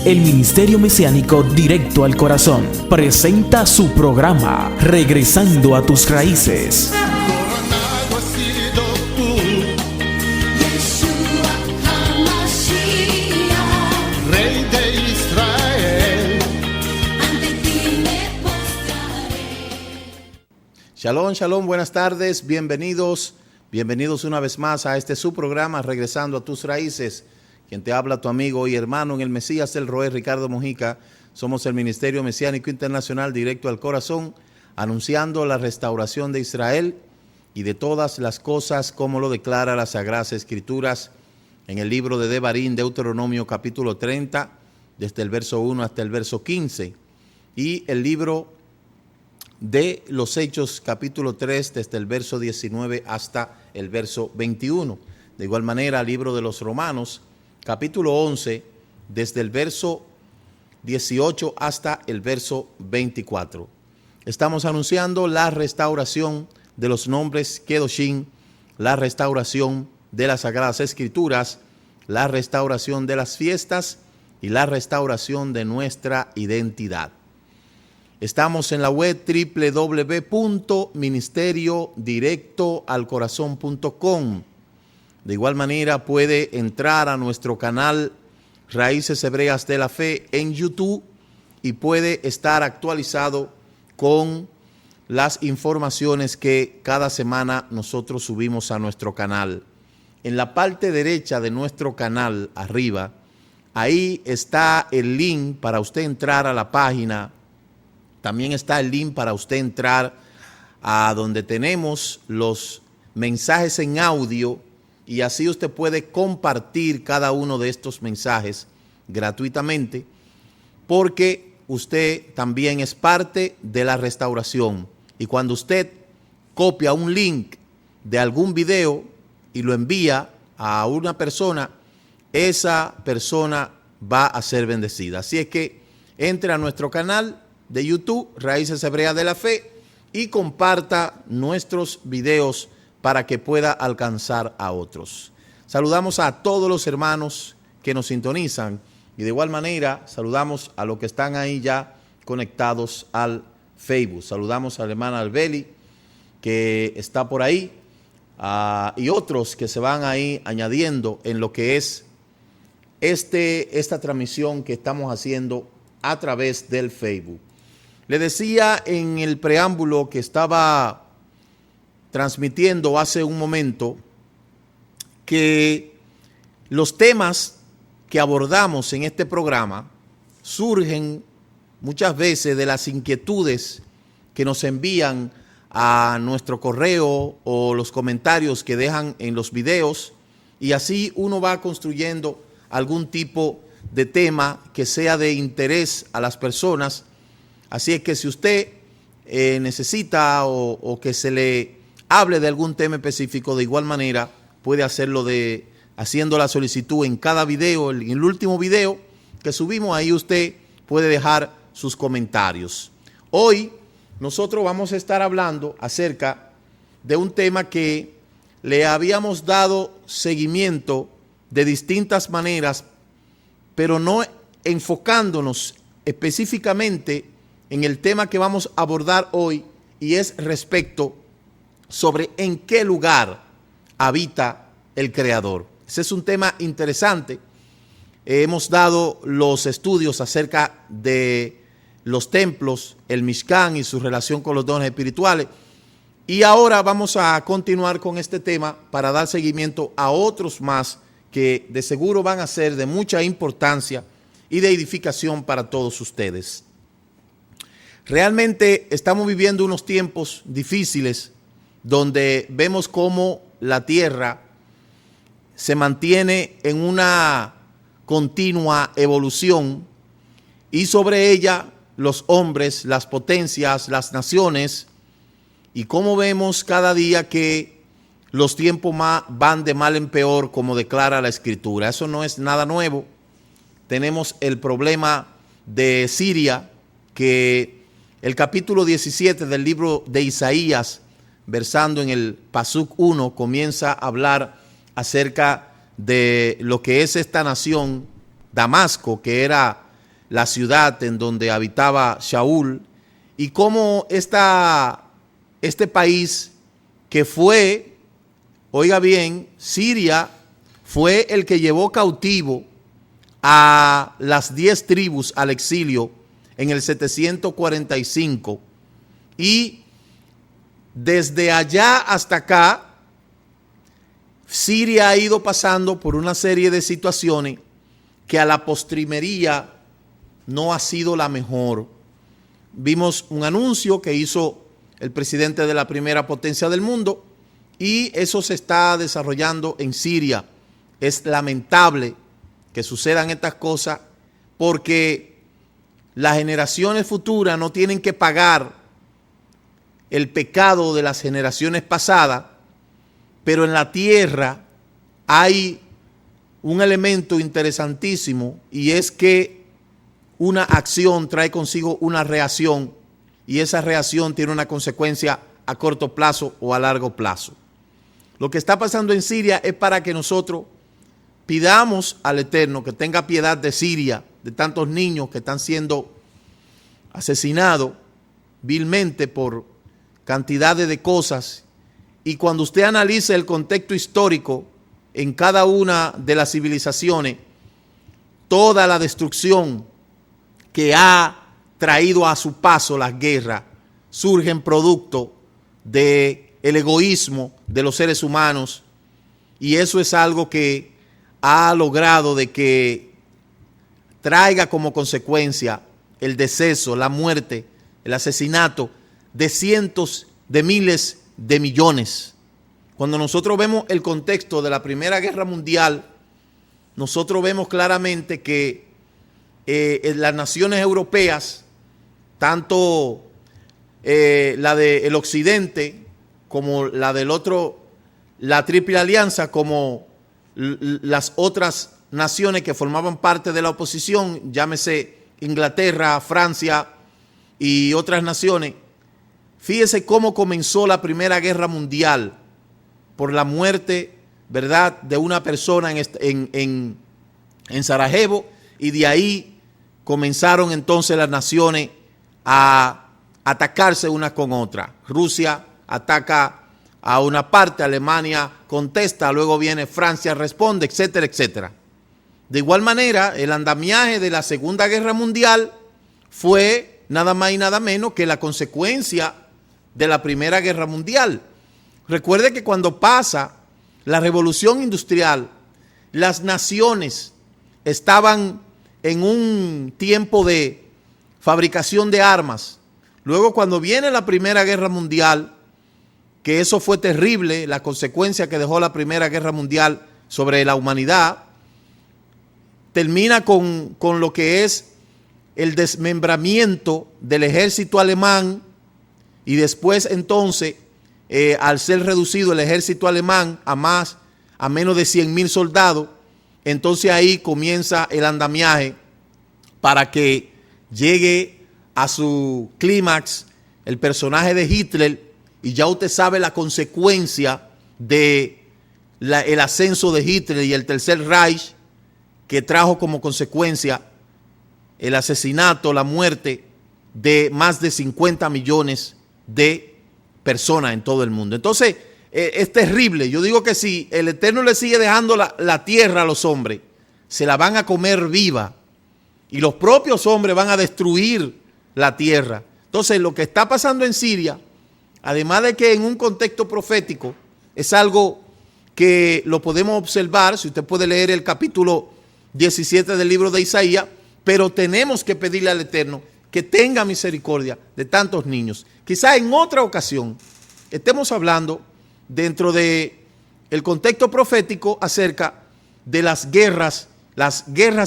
El Ministerio Mesiánico Directo al Corazón presenta su programa Regresando a tus Raíces. Coronado has sido tú, Yeshua HaMashiach, Rey de Israel. Ante ti me postraré. Shalom, shalom, buenas tardes, bienvenidos una vez más a este su programa Regresando a tus Raíces. Quien te habla, tu amigo y hermano en el Mesías, el Roé Ricardo Mojica. Somos el Ministerio Mesiánico Internacional Directo al Corazón, anunciando la restauración de Israel y de todas las cosas como lo declara las Sagradas Escrituras en el libro de Devarim, Deuteronomio capítulo 30, desde el verso 1 hasta el verso 15, y el libro de los Hechos capítulo 3, desde el verso 19 hasta el verso 21. De igual manera, el libro de los Romanos, capítulo 11, desde el verso 18 hasta el verso 24. Estamos anunciando la restauración de los nombres Kedoshim, la restauración de las Sagradas Escrituras, la restauración de las fiestas y la restauración de nuestra identidad. Estamos en la web www.ministeriodirectoalcorazon.com. De igual manera puede entrar a nuestro canal Raíces Hebreas de la Fe en YouTube y puede estar actualizado con las informaciones que cada semana nosotros subimos a nuestro canal. En la parte derecha de nuestro canal, arriba, ahí está el link para usted entrar a la página. También está el link para usted entrar a donde tenemos los mensajes en audio, y así usted puede compartir cada uno de estos mensajes gratuitamente, porque usted también es parte de la restauración. Y cuando usted copia un link de algún video y lo envía a una persona, esa persona va a ser bendecida. Así es que entre a nuestro canal de YouTube, Raíces Hebreas de la Fe, y comparta nuestros videos para que pueda alcanzar a otros. Saludamos a todos los hermanos que nos sintonizan y de igual manera saludamos a los que están ahí ya conectados al Facebook. Saludamos a la hermana Albeli, que está por ahí, y otros que se van ahí añadiendo en lo que es esta transmisión que estamos haciendo a través del Facebook. Le decía en el preámbulo que estaba transmitiendo hace un momento que los temas que abordamos en este programa surgen muchas veces de las inquietudes que nos envían a nuestro correo o los comentarios que dejan en los videos, y así uno va construyendo algún tipo de tema que sea de interés a las personas. Así es que si usted necesita o que se le hable de algún tema específico, de igual manera puede hacerlo haciendo la solicitud en cada video. En el último video que subimos, ahí usted puede dejar sus comentarios. Hoy nosotros vamos a estar hablando acerca de un tema que le habíamos dado seguimiento de distintas maneras, pero no enfocándonos específicamente en el tema que vamos a abordar hoy, y es respecto sobre en qué lugar habita el Creador. Ese es un tema interesante. Hemos dado los estudios acerca de los templos, el Mishkan y su relación con los dones espirituales. Y ahora vamos a continuar con este tema para dar seguimiento a otros más que de seguro van a ser de mucha importancia y de edificación para todos ustedes. Realmente estamos viviendo unos tiempos difíciles donde vemos cómo la tierra se mantiene en una continua evolución, y sobre ella los hombres, las potencias, las naciones, y cómo vemos cada día que los tiempos van de mal en peor, como declara la Escritura. Eso no es nada nuevo. Tenemos el problema de Siria, que el capítulo 17 del libro de Isaías, versando en el Pasuk 1, comienza a hablar acerca de lo que es esta nación, Damasco, que era la ciudad en donde habitaba Shaul, y cómo este país que fue, oiga bien, Siria fue el que llevó cautivo a las 10 tribus al exilio en el 745, y desde allá hasta acá Siria ha ido pasando por una serie de situaciones que a la postrimería no ha sido la mejor. Vimos un anuncio que hizo el presidente de la primera potencia del mundo, y eso se está desarrollando en Siria. Es lamentable que sucedan estas cosas, porque las generaciones futuras no tienen que pagar el pecado de las generaciones pasadas, pero en la tierra hay un elemento interesantísimo, y es que una acción trae consigo una reacción, y esa reacción tiene una consecuencia a corto plazo o a largo plazo. Lo que está pasando en Siria es para que nosotros pidamos al Eterno que tenga piedad de Siria, de tantos niños que están siendo asesinados vilmente por cantidades de cosas. Y cuando usted analice el contexto histórico en cada una de las civilizaciones, toda la destrucción que ha traído a su paso las guerras surgen producto del egoísmo de los seres humanos, y eso es algo que ha logrado de que traiga como consecuencia el deceso, la muerte, el asesinato de cientos de miles de millones. Cuando nosotros vemos el contexto de la Primera Guerra Mundial, nosotros vemos claramente que las naciones europeas, tanto la del occidente como la del otro, la Triple Alianza, como las otras naciones que formaban parte de la oposición, llámese Inglaterra, Francia y otras naciones, fíjese cómo comenzó la Primera Guerra Mundial por la muerte, ¿verdad?, de una persona en Sarajevo, y de ahí comenzaron entonces las naciones a atacarse unas con otras. Rusia ataca a una parte, Alemania contesta, luego viene Francia, responde, etcétera, etcétera. De igual manera, el andamiaje de la Segunda Guerra Mundial fue nada más y nada menos que la consecuencia de la Primera Guerra Mundial. Recuerde que cuando pasa la Revolución Industrial, las naciones estaban en un tiempo de fabricación de armas. Luego, cuando viene la Primera Guerra Mundial, que eso fue terrible, la consecuencia que dejó la Primera Guerra Mundial sobre la humanidad, termina con lo que es el desmembramiento del ejército alemán, y después entonces, al ser reducido el ejército alemán a menos de 100,000 soldados, entonces ahí comienza el andamiaje para que llegue a su clímax el personaje de Hitler, y ya usted sabe la consecuencia de el ascenso de Hitler y el Tercer Reich, que trajo como consecuencia el asesinato, la muerte de más de 50 millones de personas en todo el mundo. Entonces, es terrible. Yo digo que si el Eterno le sigue dejando la tierra a los hombres, se la van a comer viva, y los propios hombres van a destruir la tierra. Entonces, lo que está pasando en Siria, además de que en un contexto profético, es algo que lo podemos observar, si usted puede leer el capítulo 17 del libro de Isaías, pero tenemos que pedirle al Eterno que tenga misericordia de tantos niños. Quizá en otra ocasión estemos hablando dentro del contexto profético acerca de las guerras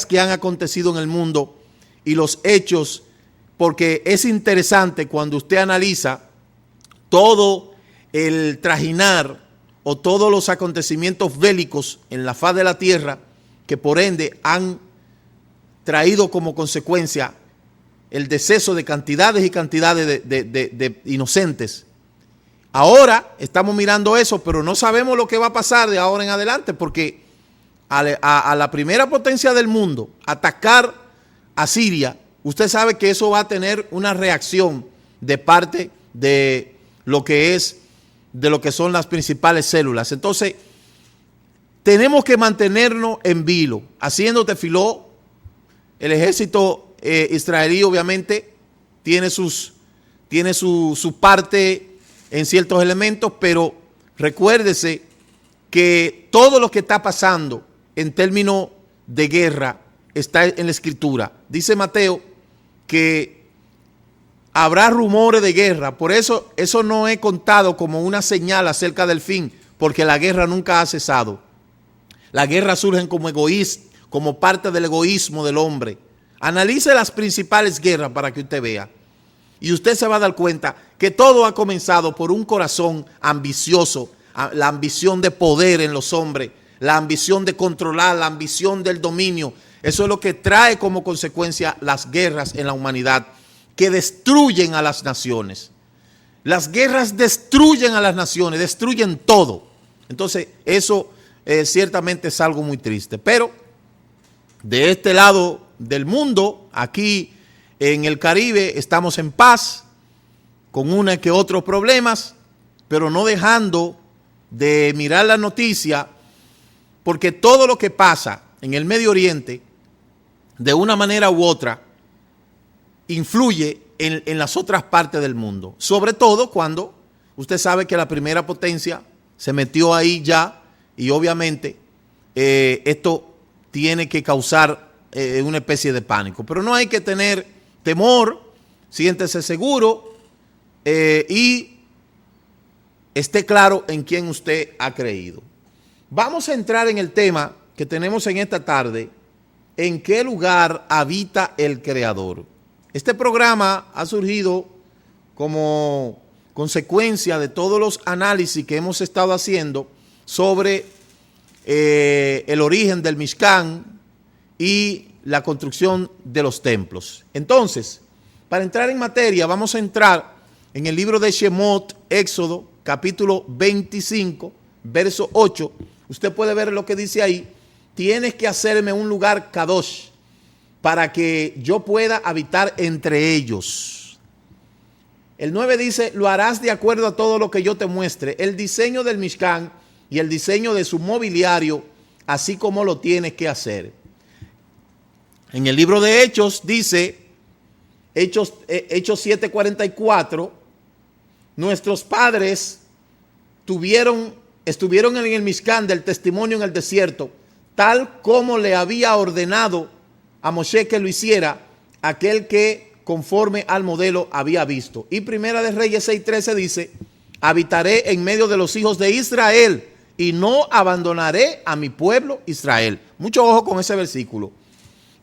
que han acontecido en el mundo y los hechos, porque es interesante cuando usted analiza todo el trajinar o todos los acontecimientos bélicos en la faz de la tierra, que por ende han traído como consecuencia el deceso de cantidades y cantidades de inocentes. Ahora estamos mirando eso, pero no sabemos lo que va a pasar de ahora en adelante, porque a la primera potencia del mundo atacar a Siria, usted sabe que eso va a tener una reacción de parte de lo que son las principales células. Entonces, tenemos que mantenernos en vilo, haciendo tefiló. El ejército israelí obviamente tiene su parte en ciertos elementos, pero recuérdese que todo lo que está pasando en términos de guerra está en la Escritura. Dice Mateo que habrá rumores de guerra, por eso no he contado como una señal acerca del fin, porque la guerra nunca ha cesado. La guerra surge como parte del egoísmo del hombre. Analice las principales guerras para que usted vea. Y usted se va a dar cuenta que todo ha comenzado por un corazón ambicioso, la ambición de poder en los hombres, la ambición de controlar, la ambición del dominio. Eso es lo que trae como consecuencia las guerras en la humanidad, que destruyen a las naciones. Las guerras destruyen a las naciones, destruyen todo. Entonces, eso ciertamente es algo muy triste. Pero de este lado del mundo, aquí en el Caribe, estamos en paz, con una que otros problemas, pero no dejando de mirar la noticia, porque todo lo que pasa en el Medio Oriente, de una manera u otra, influye en las otras partes del mundo. Sobre todo cuando usted sabe que la primera potencia se metió ahí ya, y obviamente esto tiene que causar una especie de pánico. Pero no hay que tener temor, siéntese seguro y esté claro en quién usted ha creído. Vamos a entrar en el tema que tenemos en esta tarde: ¿en qué lugar habita el Creador? Este programa ha surgido como consecuencia de todos los análisis que hemos estado haciendo sobre el origen del Mishkan y la construcción de los templos. Entonces, para entrar en materia, vamos a entrar en el libro de Shemot, Éxodo, capítulo 25, verso 8. Usted puede ver lo que dice ahí: tienes que hacerme un lugar kadosh para que yo pueda habitar entre ellos. El 9 dice: lo harás de acuerdo a todo lo que yo te muestre, el diseño del Mishkan y el diseño de su mobiliario, así como lo tienes que hacer. En el libro de Hechos dice, Hechos 7:44, nuestros padres estuvieron en el Mishkan del testimonio en el desierto, tal como le había ordenado a Moshe que lo hiciera, aquel que conforme al modelo había visto. Y Primera de Reyes 6:13 dice: habitaré en medio de los hijos de Israel y no abandonaré a mi pueblo Israel. Mucho ojo con ese versículo.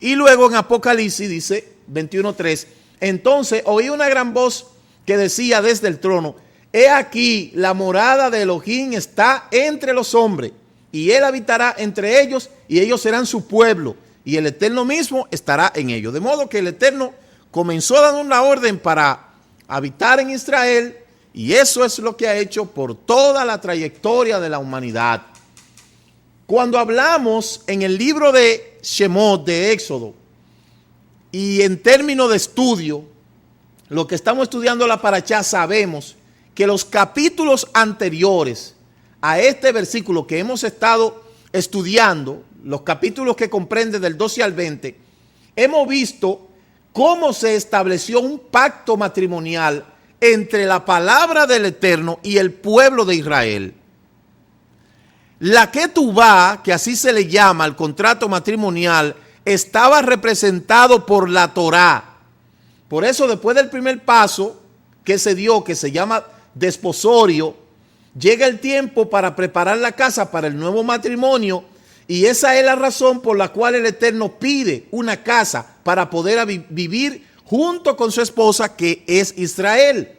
Y luego en Apocalipsis dice 21:3: entonces oí una gran voz que decía desde el trono: he aquí, la morada de Elohim está entre los hombres, y él habitará entre ellos, y ellos serán su pueblo, y el Eterno mismo estará en ellos. De modo que el Eterno comenzó dando una orden para habitar en Israel, y eso es lo que ha hecho por toda la trayectoria de la humanidad. Cuando hablamos en el libro de Shemot, de Éxodo, y en términos de estudio, lo que estamos estudiando la Parashá, sabemos que los capítulos anteriores a este versículo que hemos estado estudiando, los capítulos que comprenden del 12 al 20, hemos visto cómo se estableció un pacto matrimonial entre la palabra del Eterno y el pueblo de Israel. La ketubá, que así se le llama al contrato matrimonial, estaba representado por la Torá. Por eso, después del primer paso que se dio, que se llama desposorio, llega el tiempo para preparar la casa para el nuevo matrimonio, y esa es la razón por la cual el Eterno pide una casa para poder vivir junto con su esposa, que es Israel.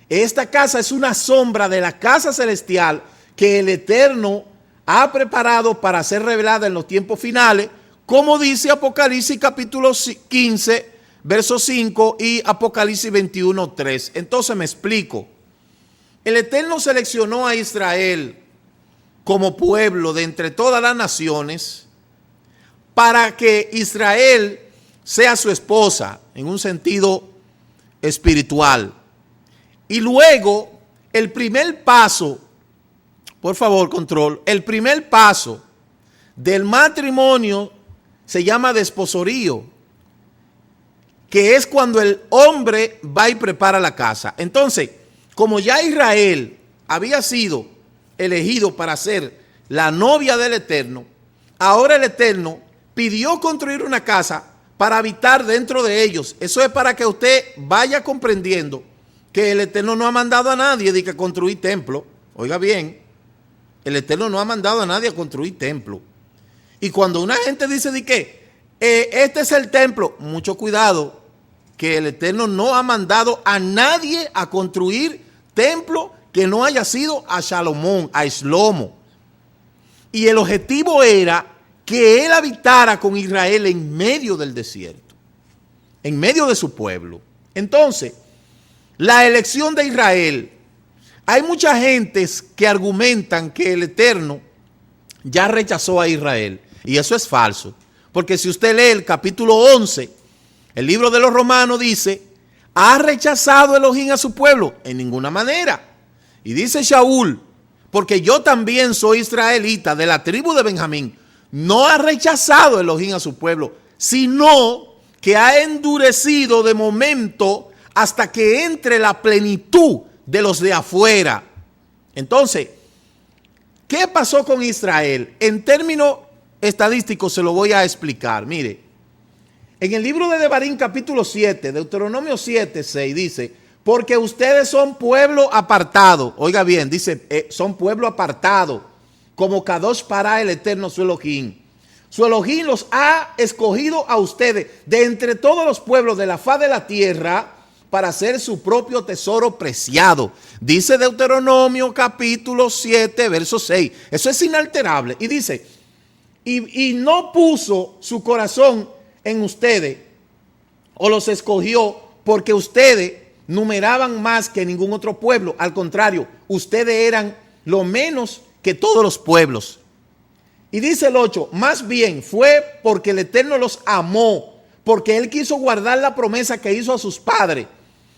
Esta casa es una sombra de la casa celestial que el Eterno ha preparado para ser revelada en los tiempos finales, como dice Apocalipsis capítulo 15, verso 5 y Apocalipsis 21, 3. Entonces me explico. El Eterno seleccionó a Israel como pueblo de entre todas las naciones para que Israel sea su esposa en un sentido espiritual. Y luego, el primer paso, por favor, control, el primer paso del matrimonio se llama desposorío, que es cuando el hombre va y prepara la casa. Entonces, como ya Israel había sido elegido para ser la novia del Eterno, ahora el Eterno pidió construir una casa para habitar dentro de ellos. Eso es para que usted vaya comprendiendo que el Eterno no ha mandado a nadie de que construir templo. Oiga bien, el Eterno no ha mandado a nadie a construir templo. Y cuando una gente dice de que este es el templo, mucho cuidado, que el Eterno no ha mandado a nadie a construir templo que no haya sido a Salomón, a Shlomo. Y el objetivo era que él habitara con Israel en medio del desierto, en medio de su pueblo. Entonces, la elección de Israel, hay mucha gente que argumentan que el Eterno ya rechazó a Israel. Y eso es falso. Porque si usted lee el capítulo 11, el libro de los Romanos dice, ¿ha rechazado Elohim a su pueblo? En ninguna manera. Y dice Shaul, porque yo también soy israelita de la tribu de Benjamín, no ha rechazado Elohim a su pueblo, sino que ha endurecido de momento hasta que entre la plenitud de los de afuera. Entonces, ¿qué pasó con Israel? En términos estadísticos se lo voy a explicar. Mire, en el libro de Devarim capítulo 7, Deuteronomio 7, 6 dice, porque ustedes son pueblo apartado. Oiga bien, dice, son pueblo apartado, como Kadosh para el Eterno su Elohim. Su Elohim los ha escogido a ustedes de entre todos los pueblos de la faz de la tierra para hacer su propio tesoro preciado. Dice Deuteronomio capítulo 7, verso 6. Eso es inalterable. Y dice, y no puso su corazón en ustedes, o los escogió porque ustedes numeraban más que ningún otro pueblo. Al contrario, ustedes eran lo menos que todos los pueblos. Y dice el 8, más bien fue porque el Eterno los amó, porque Él quiso guardar la promesa que hizo a sus padres.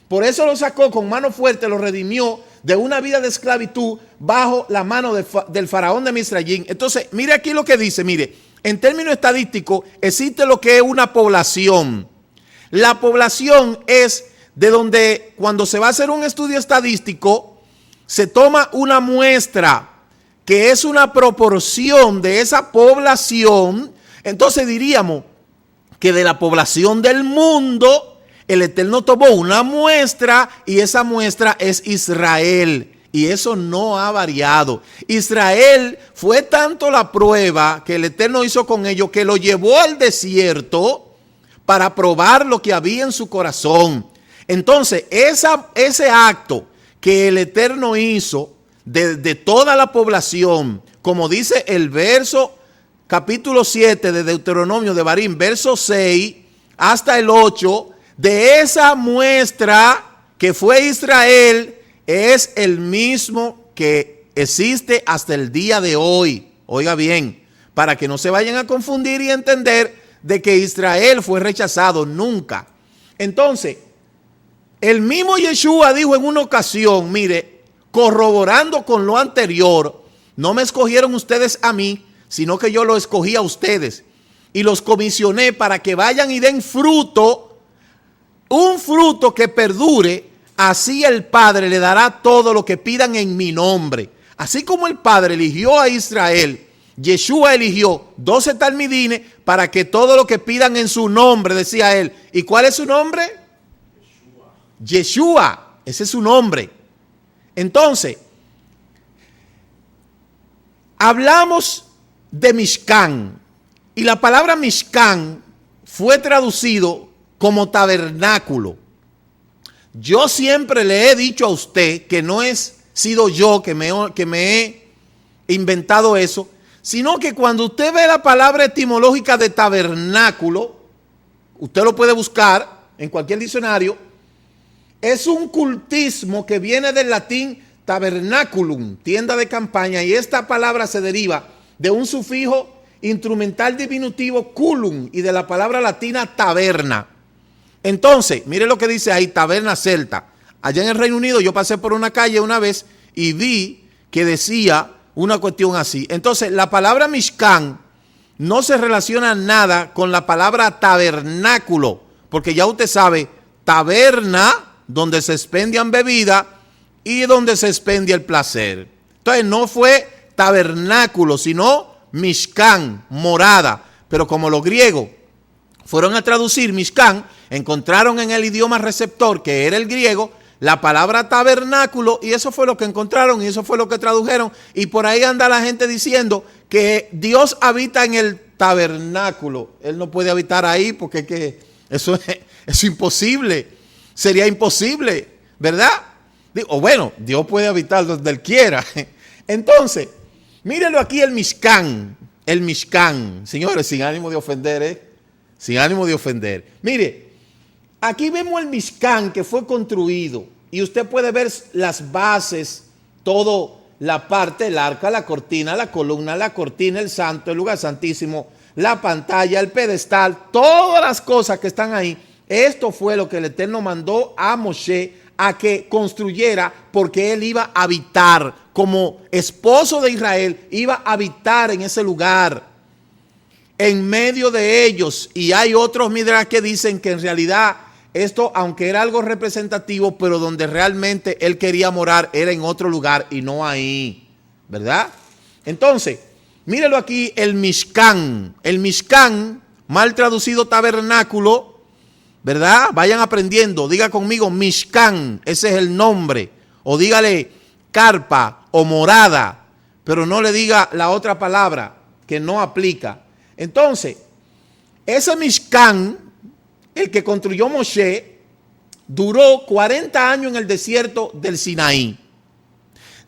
Por eso los sacó con mano fuerte, los redimió de una vida de esclavitud bajo la mano del faraón de Misrayim. Entonces, mire aquí lo que dice, mire, en términos estadísticos existe lo que es una población. La población es de donde cuando se va a hacer un estudio estadístico, se toma una muestra que es una proporción de esa población. Entonces diríamos que de la población del mundo, el Eterno tomó una muestra y esa muestra es Israel. Y eso no ha variado. Israel fue tanto la prueba que el Eterno hizo con ellos que lo llevó al desierto para probar lo que había en su corazón. Entonces, ese acto que el Eterno hizo de toda la población, como dice el verso capítulo 7 de Deuteronomio de Devarim, verso 6 hasta el 8, de esa muestra que fue Israel, es el mismo que existe hasta el día de hoy. Oiga bien, para que no se vayan a confundir y entender de que Israel fue rechazado, nunca. Entonces, el mismo Yeshua dijo en una ocasión, mire, corroborando con lo anterior, no me escogieron ustedes a mí, sino que yo lo escogí a ustedes y los comisioné para que vayan y den fruto, un fruto que perdure, así el Padre le dará todo lo que pidan en mi nombre. Así como el Padre eligió a Israel, Yeshua eligió 12 talmidines para que todo lo que pidan en su nombre, decía él. ¿Y cuál es su nombre? Yeshua, ese es su nombre. Entonces, hablamos de Mishkan y la palabra Mishkan fue traducido como tabernáculo. Yo siempre le he dicho a usted que no es sido yo que me he inventado eso, sino que cuando usted ve la palabra etimológica de tabernáculo, usted lo puede buscar en cualquier diccionario, es un cultismo que viene del latín tabernaculum, tienda de campaña, y esta palabra se deriva de un sufijo instrumental diminutivo culum y de la palabra latina taberna. Entonces, mire lo que dice ahí, taberna celta. Allá en el Reino Unido yo pasé por una calle una vez y vi que decía una cuestión así. Entonces, la palabra Mishkan no se relaciona nada con la palabra tabernáculo, porque ya usted sabe, taberna, donde se expendian bebidas y donde se expendia el placer. Entonces, no fue tabernáculo, sino Mishkan, morada. Pero como los griegos fueron a traducir Mishkan, encontraron en el idioma receptor, que era el griego, la palabra tabernáculo, y eso fue lo que encontraron y eso fue lo que tradujeron. Y por ahí anda la gente diciendo que Dios habita en el tabernáculo. Él no puede habitar ahí porque es que eso es imposible. Sería imposible, ¿verdad? O bueno, Dios puede habitar donde Él quiera. Entonces, mírenlo aquí el Mishkan. El Mishkan. Señores, sin ánimo de ofender, sin ánimo de ofender. Mire, aquí vemos el Mishkan que fue construido y usted puede ver las bases, todo la parte, el arca, la cortina, la columna, la cortina, el santo, el lugar santísimo, la pantalla, el pedestal, todas las cosas que están ahí. Esto fue lo que el Eterno mandó a Moshe a que construyera, porque él iba a habitar como esposo de Israel, iba a habitar en ese lugar, en medio de ellos. Y hay otros midrash que dicen que en realidad esto, aunque era algo representativo, pero donde realmente él quería morar era en otro lugar y no ahí, ¿verdad? Entonces, mírelo aquí, el Mishkan. El Mishkan, mal traducido tabernáculo, ¿verdad? Vayan aprendiendo, diga conmigo Mishkan, ese es el nombre. O dígale carpa o morada, pero no le diga la otra palabra que no aplica. Entonces, ese Mishkan, el que construyó Moshe, duró 40 años en el desierto del Sinaí.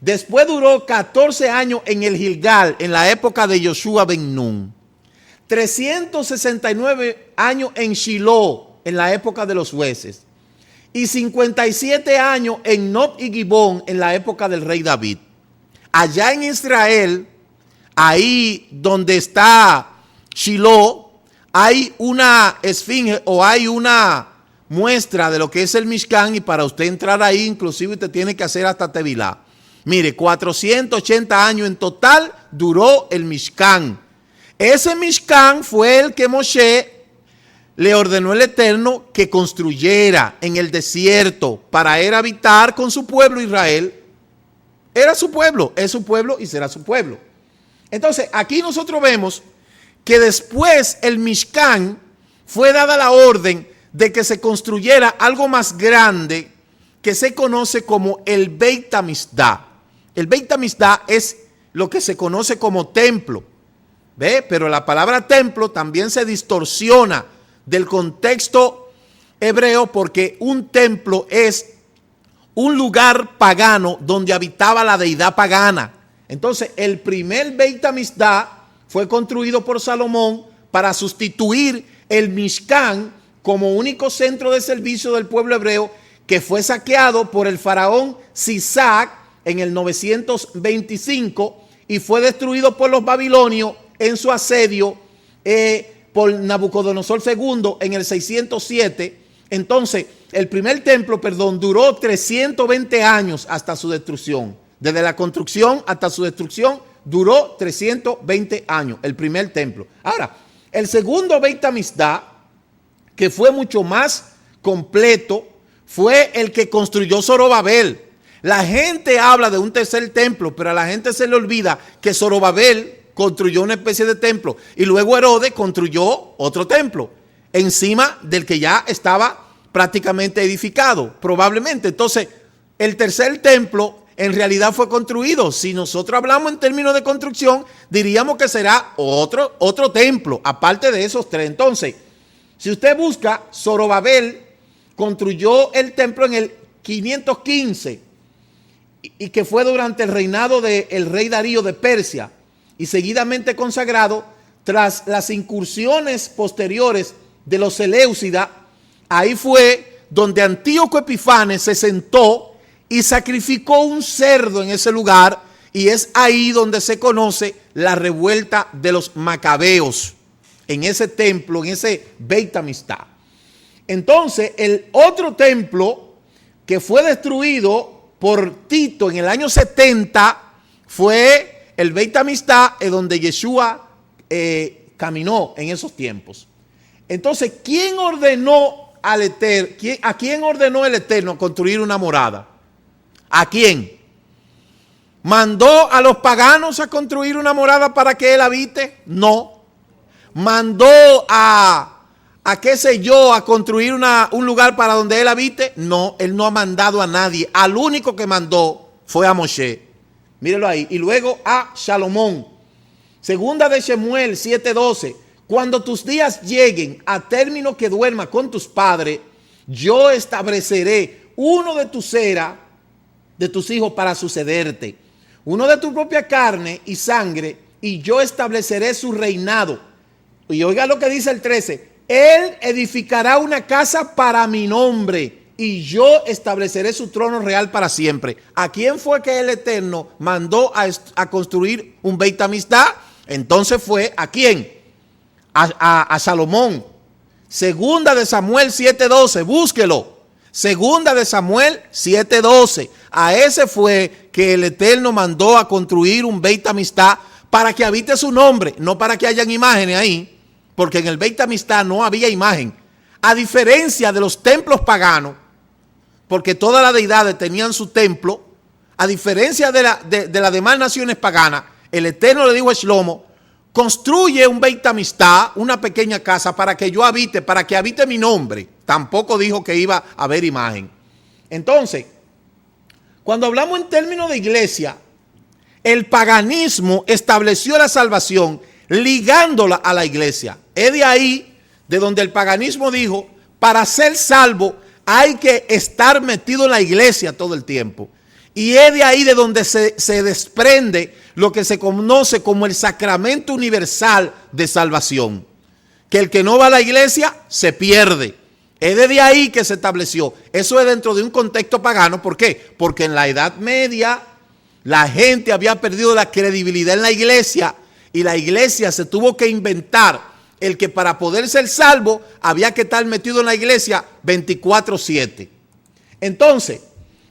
Después duró 14 años en el Gilgal, en la época de Yoshua ben Nun. 369 años en Shiloh, en la época de los jueces. Y 57 años en Nob y Gibón, en la época del rey David. Allá en Israel, ahí donde está Shiloh, hay una esfinge o hay una muestra de lo que es el Mishkan, y para usted entrar ahí, inclusive usted tiene que hacer hasta Tevilá. Mire, 480 años en total duró el Mishkan. Ese Mishkan fue el que Moshe le ordenó el Eterno que construyera en el desierto para él habitar con su pueblo Israel. Era su pueblo, es su pueblo y será su pueblo. Entonces, aquí nosotros vemos que después el Mishkan fue dada la orden de que se construyera algo más grande que se conoce como el Beit HaMikdash. El Beit HaMikdash es lo que se conoce como templo. ¿Ve? Pero la palabra templo también se distorsiona del contexto hebreo, porque un templo es un lugar pagano donde habitaba la deidad pagana. Entonces, el primer Beit HaMikdash fue construido por Salomón para sustituir el Mishkan como único centro de servicio del pueblo hebreo, que fue saqueado por el faraón Sisac en el 925 y fue destruido por los babilonios en su asedio por Nabucodonosor II en el 607. Entonces, el primer templo, duró 320 años hasta su destrucción. Desde la construcción hasta su destrucción duró 320 años, el primer templo. Ahora, el segundo Beit HaMikdash, que fue mucho más completo, fue el que construyó Zorobabel. La gente habla de un tercer templo, pero a la gente se le olvida que Zorobabel construyó una especie de templo y luego Herodes construyó otro templo encima del que ya estaba prácticamente edificado, probablemente. Entonces, el tercer templo en realidad fue construido. Si nosotros hablamos en términos de construcción, diríamos que será otro templo, aparte de esos tres. Entonces, si usted busca, Zorobabel construyó el templo en el 515 y que fue durante el reinado del rey Darío de Persia, y seguidamente consagrado tras las incursiones posteriores de los Seleucidas. Ahí fue donde Antíoco Epifanes se sentó y sacrificó un cerdo en ese lugar, y es ahí donde se conoce la revuelta de los macabeos, en ese templo, en ese Beit Hamistá. Entonces, el otro templo que fue destruido por Tito en el año 70 fue el Beit Hamistá, donde Yeshua caminó en esos tiempos. Entonces, ¿quién ordenó al Eterno? ¿A quién ordenó el Eterno construir una morada? ¿A quién? ¿Mandó a los paganos a construir una morada para que él habite? No. ¿Mandó a qué sé yo, a construir un lugar para donde él habite? No, él no ha mandado a nadie. Al único que mandó fue a Moshe. Mírelo ahí. Y luego a Salomón. Segunda de Shemuel 7:12. Cuando tus días lleguen a término que duerma con tus padres, yo estableceré uno de tu cera, de tus hijos para sucederte, uno de tu propia carne y sangre, y yo estableceré su reinado. Y oiga lo que dice el 13. Él edificará una casa para mi nombre, y yo estableceré su trono real para siempre. ¿A quién fue que el Eterno mandó a construir un Beit Hamistá? Entonces fue ¿a quién? A Salomón. Segunda de Samuel 7:12, búsquelo. Segunda de Samuel 7:12. A ese fue que el Eterno mandó a construir un Beit Hamistá para que habite su nombre, no para que hayan imágenes ahí, porque en el Beit Hamistá no había imagen. A diferencia de los templos paganos, porque todas las deidades tenían su templo, a diferencia de las demás naciones paganas, el Eterno le dijo a Shlomo: construye un Beit Hamistá, una pequeña casa para que yo habite, para que habite mi nombre. Tampoco dijo que iba a haber imagen. Entonces, cuando hablamos en términos de iglesia, el paganismo estableció la salvación ligándola a la iglesia. Es de ahí de donde el paganismo dijo: para ser salvo hay que estar metido en la iglesia todo el tiempo. Y es de ahí de donde se desprende lo que se conoce como el sacramento universal de salvación. Que el que no va a la iglesia se pierde. Es desde ahí que se estableció. Eso es dentro de un contexto pagano. ¿Por qué? Porque en la Edad Media la gente había perdido la credibilidad en la iglesia, y la iglesia se tuvo que inventar el que para poder ser salvo había que estar metido en la iglesia 24/7. Entonces,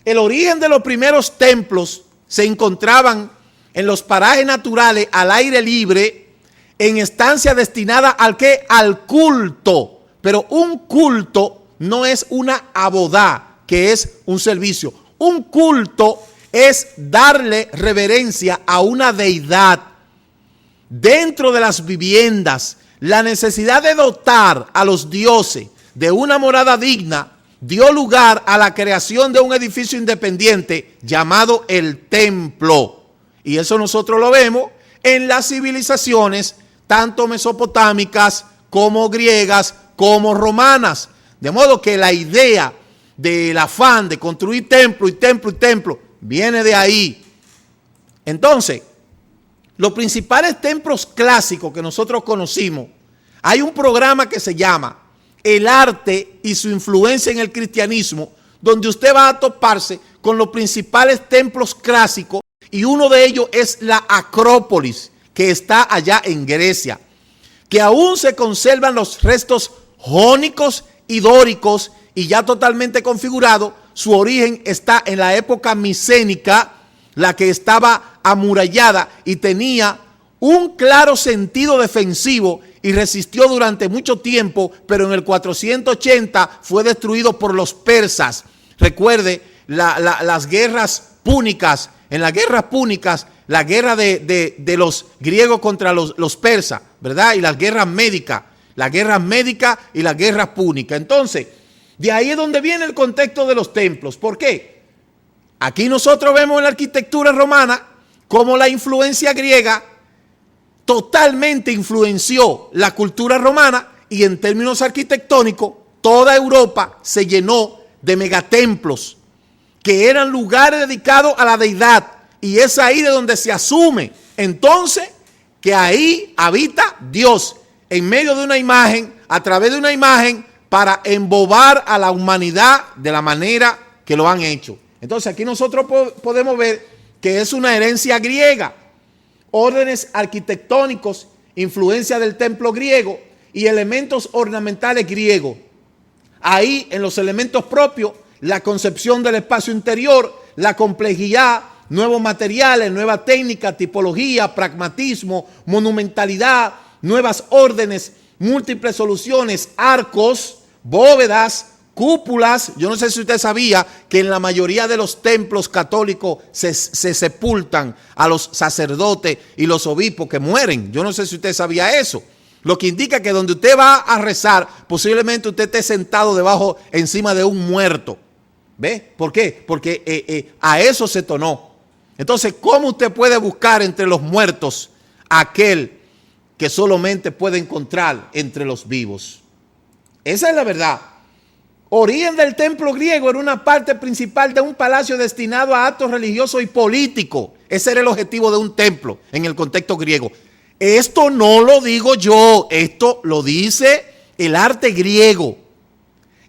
el origen de los primeros templos se encontraban en los parajes naturales, al aire libre, en estancias destinadas ¿al qué? Al culto. Pero un culto no es una abodá, que es un servicio. Un culto es darle reverencia a una deidad. Dentro de las viviendas, la necesidad de dotar a los dioses de una morada digna dio lugar a la creación de un edificio independiente llamado el templo. Y eso nosotros lo vemos en las civilizaciones, tanto mesopotámicas como griegas, como romanas. De modo que la idea del afán de construir templo y templo y templo viene de ahí. Entonces, los principales templos clásicos que nosotros conocimos, hay un programa que se llama El arte y su influencia en el cristianismo, donde usted va a toparse con los principales templos clásicos, y uno de ellos es la Acrópolis, que está allá en Grecia, que aún se conservan los restos jónicos y dóricos, y ya totalmente configurado. Su origen está en la época micénica, la que estaba amurallada y tenía un claro sentido defensivo y resistió durante mucho tiempo, pero en el 480 fue destruido por los persas. Recuerde las guerras púnicas. En las guerras púnicas, la guerra de los griegos contra los persas, ¿verdad? Y las guerras médicas y las guerras púnicas. Entonces, de ahí es donde viene el contexto de los templos. ¿Por qué? Aquí nosotros vemos en la arquitectura romana cómo la influencia griega totalmente influenció la cultura romana, y en términos arquitectónicos toda Europa se llenó de megatemplos que eran lugares dedicados a la deidad, y es ahí de donde se asume entonces que ahí habita Dios en medio de una imagen, a través de una imagen, para embobar a la humanidad de la manera que lo han hecho. Entonces aquí nosotros podemos ver que es una herencia griega. Órdenes arquitectónicos, influencia del templo griego y elementos ornamentales griegos. Ahí, en los elementos propios, la concepción del espacio interior, la complejidad, nuevos materiales, nueva técnica, tipología, pragmatismo, monumentalidad, nuevas órdenes, múltiples soluciones, arcos, bóvedas, cúpulas. Yo no sé si usted sabía que en la mayoría de los templos católicos se sepultan a los sacerdotes y los obispos que mueren. Yo no sé si usted sabía eso. Lo que indica que donde usted va a rezar, posiblemente usted esté sentado debajo, encima de un muerto. ¿Ve? ¿Por qué? Porque a eso se tonó. Entonces, ¿cómo usted puede buscar entre los muertos aquel que solamente puede encontrar entre los vivos? Esa es la verdad. Origen del templo griego era una parte principal de un palacio destinado a actos religiosos y políticos. Ese era el objetivo de un templo en el contexto griego. Esto no lo digo yo, esto lo dice el arte griego.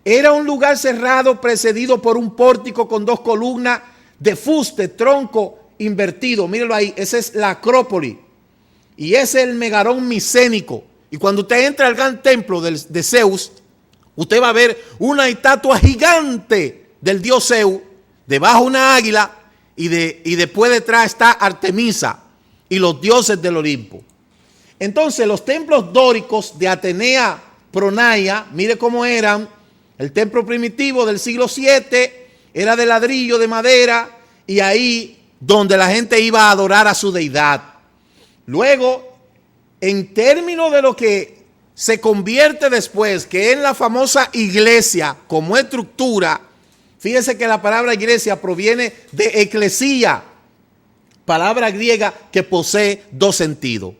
Era un lugar cerrado precedido por un pórtico con 2 columnas de fuste, tronco invertido. Mírenlo ahí, esa es la Acrópolis. Y ese es el megarón micénico. Y cuando usted entra al gran templo de Zeus, usted va a ver una estatua gigante del dios Zeus, debajo una águila y después detrás está Artemisa y los dioses del Olimpo. Entonces los templos dóricos de Atenea, Pronaia, mire cómo eran. El templo primitivo del siglo VII era de ladrillo, de madera, y ahí donde la gente iba a adorar a su deidad. Luego, en términos de lo que se convierte después, que es la famosa iglesia como estructura, fíjese que la palabra iglesia proviene de eclesía, palabra griega que posee 2 sentidos.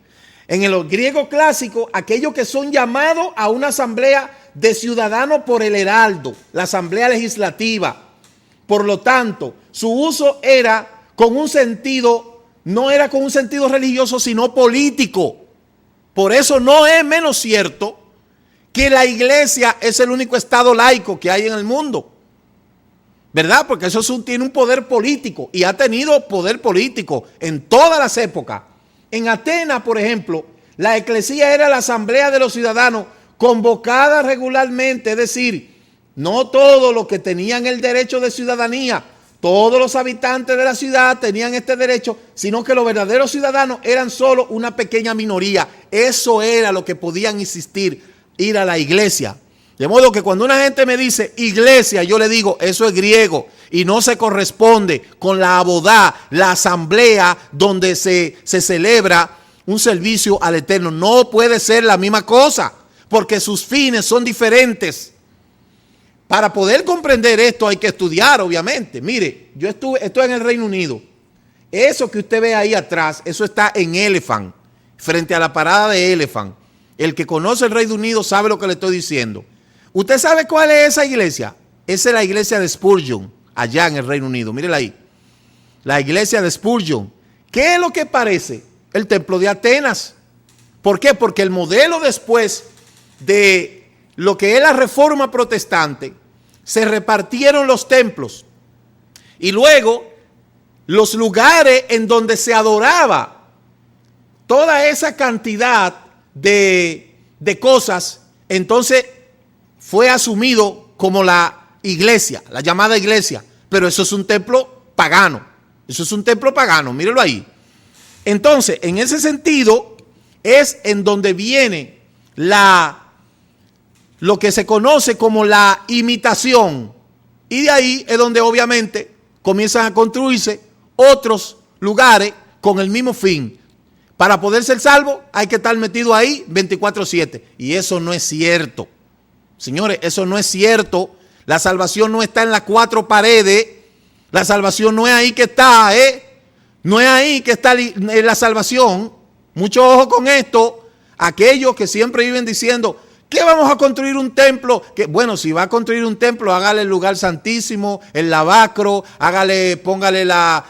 En el griego clásico, aquellos que son llamados a una asamblea de ciudadanos por el heraldo, la asamblea legislativa. Por lo tanto, su uso era con un sentido, no era con un sentido religioso, sino político. Por eso no es menos cierto que la iglesia es el único estado laico que hay en el mundo. ¿Verdad? Porque eso tiene un poder político y ha tenido poder político en todas las épocas. En Atenas, por ejemplo, la eclesía era la asamblea de los ciudadanos convocada regularmente, es decir, no todos los que tenían el derecho de ciudadanía, todos los habitantes de la ciudad tenían este derecho, sino que los verdaderos ciudadanos eran solo una pequeña minoría. Eso era lo que podían insistir, ir a la iglesia. De modo que cuando una gente me dice iglesia, yo le digo, eso es griego y no se corresponde con la abodá, la asamblea donde se celebra un servicio al Eterno. No puede ser la misma cosa, porque sus fines son diferentes. Para poder comprender esto hay que estudiar, obviamente. Mire, estoy en el Reino Unido. Eso que usted ve ahí atrás, eso está en Elephant, frente a la parada de Elephant. El que conoce el Reino Unido sabe lo que le estoy diciendo. ¿Usted sabe cuál es esa iglesia? Esa es la iglesia de Spurgeon, allá en el Reino Unido. Mírela ahí. La iglesia de Spurgeon. ¿Qué es lo que parece? El templo de Atenas. ¿Por qué? Porque el modelo después de lo que es la reforma protestante, se repartieron los templos. Y luego, los lugares en donde se adoraba toda esa cantidad de cosas, entonces fue asumido como la iglesia, la llamada iglesia. Pero eso es un templo pagano. Eso es un templo pagano, míralo ahí. Entonces, en ese sentido, es en donde viene lo que se conoce como la imitación. Y de ahí es donde obviamente comienzan a construirse otros lugares con el mismo fin. Para poder ser salvo hay que estar metido ahí 24/7. Y eso no es cierto. Señores, eso no es cierto. La salvación no está en las 4 paredes. La salvación no es ahí que está, No es ahí que está la salvación. Mucho ojo con esto. Aquellos que siempre viven diciendo, ¿qué vamos a construir un templo? Que, bueno, si va a construir un templo, hágale el lugar santísimo, el lavacro, póngale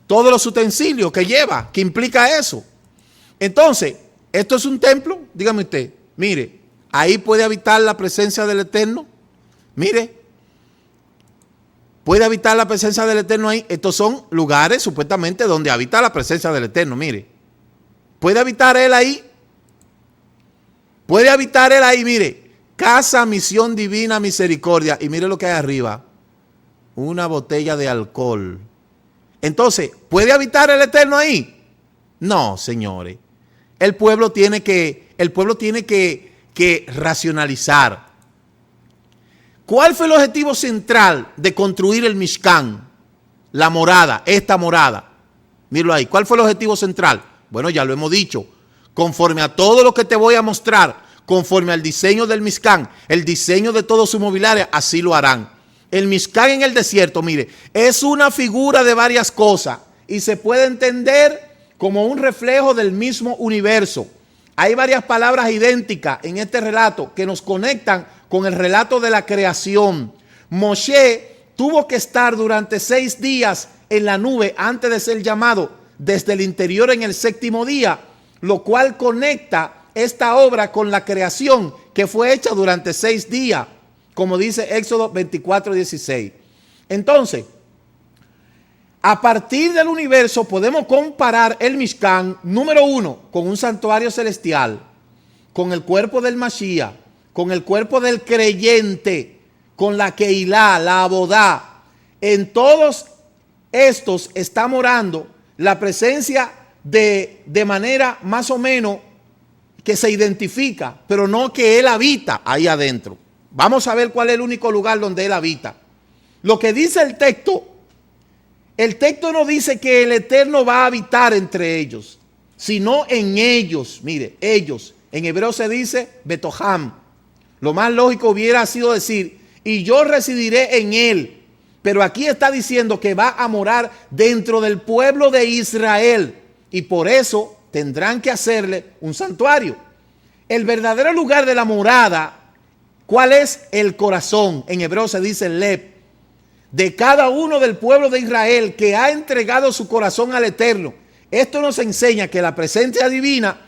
todos los utensilios que lleva, que implica eso. Entonces, ¿esto es un templo? Dígame usted, mire, ahí puede habitar la presencia del Eterno. Mire, ¿Puede habitar la presencia del Eterno ahí? Estos son lugares supuestamente donde habita la presencia del Eterno, mire. ¿Puede habitar Él ahí? Puede habitar Él ahí, mire. Casa, Misión Divina, Misericordia. Y mire lo que hay arriba. Una botella de alcohol. Entonces, ¿puede habitar el Eterno ahí? No, señores. El pueblo tiene que racionalizar. ¿Cuál fue el objetivo central de construir el Mishkan? La morada, esta morada. Míralo ahí. ¿Cuál fue el objetivo central? Bueno, ya lo hemos dicho. Conforme a todo lo que te voy a mostrar, conforme al diseño del Mishkan, el diseño de todo su mobiliario, así lo harán. El Mishkan en el desierto, mire, es una figura de varias cosas y se puede entender como un reflejo del mismo universo. Hay varias palabras idénticas en este relato que nos conectan con el relato de la creación. Moshe tuvo que estar durante 6 días en la nube antes de ser llamado desde el interior en el 7º día, lo cual conecta esta obra con la creación que fue hecha durante 6 días, como dice Éxodo 24:16. Entonces, a partir del universo podemos comparar el Mishkan, número 1, con un santuario celestial, con el cuerpo del Mashiach, con el cuerpo del creyente, con la Keilah, la Abodá. En todos estos está morando la presencia de manera más o menos que se identifica, pero no que Él habita ahí adentro. Vamos a ver cuál es el único lugar donde Él habita. Lo que dice el texto no dice que el Eterno va a habitar entre ellos, sino en ellos. Mire, ellos. En hebreo se dice Betoham. Lo más lógico hubiera sido decir, y yo residiré en él. Pero aquí está diciendo que va a morar dentro del pueblo de Israel. Y por eso tendrán que hacerle un santuario. El verdadero lugar de la morada, ¿cuál es? El corazón. En hebreo se dice Lev. De cada uno del pueblo de Israel que ha entregado su corazón al Eterno. Esto nos enseña que la presencia divina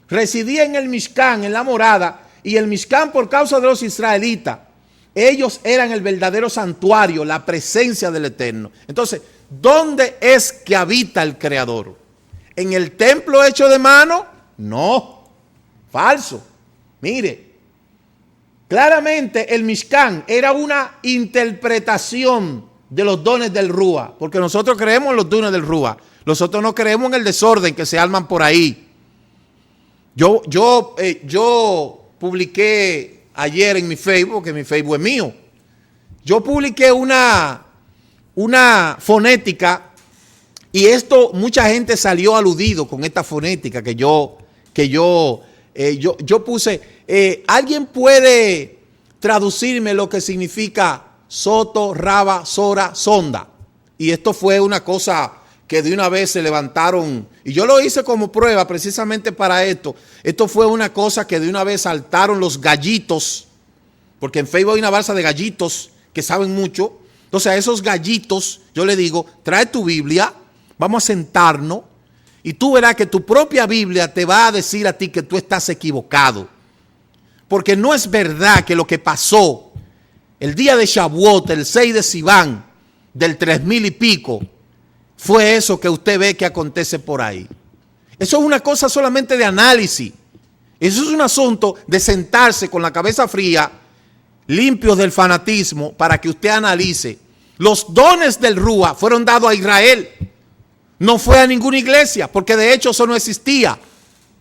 residía en el Mishkan, en la morada, y el Mishkan por causa de los israelitas. Ellos eran el verdadero santuario, la presencia del Eterno. Entonces, ¿dónde es que habita el Creador? ¿En el templo hecho de mano? No, falso. Mire, claramente el Mishkan era una interpretación de los dones del Rúa, porque nosotros creemos en los dones del Rúa. Nosotros no creemos en el desorden que se arman por ahí. Yo publiqué ayer en mi Facebook, que mi Facebook es mío. Yo publiqué una fonética y esto mucha gente salió aludido con esta fonética que yo puse. ¿Alguien puede traducirme lo que significa Soto, Raba, Sora, Sonda? Y esto fue una cosa que de una vez se levantaron, y yo lo hice como prueba precisamente para esto. Esto fue una cosa que de una vez saltaron los gallitos, porque en Facebook hay una balsa de gallitos que saben mucho. Entonces a esos gallitos yo le digo, trae tu Biblia, vamos a sentarnos, y tú verás que tu propia Biblia te va a decir a ti que tú estás equivocado. Porque no es verdad que lo que pasó el día de Shavuot, el 6 de Sivan, del 3000 y pico, fue eso que usted ve que acontece por ahí. Eso es una cosa solamente de análisis. Eso es un asunto de sentarse con la cabeza fría, limpios del fanatismo, para que usted analice. Los dones del Rúa fueron dados a Israel. No fue a ninguna iglesia, porque de hecho eso no existía.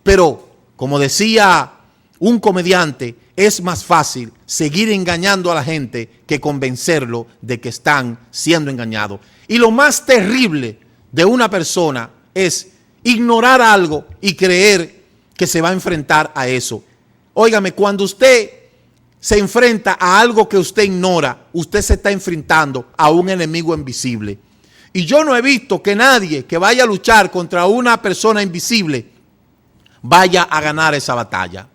Pero, como decía un comediante, es más fácil seguir engañando a la gente que convencerlo de que están siendo engañados. Y lo más terrible de una persona es ignorar algo y creer que se va a enfrentar a eso. Óigame, cuando usted se enfrenta a algo que usted ignora, usted se está enfrentando a un enemigo invisible. Y yo no he visto que nadie que vaya a luchar contra una persona invisible vaya a ganar esa batalla.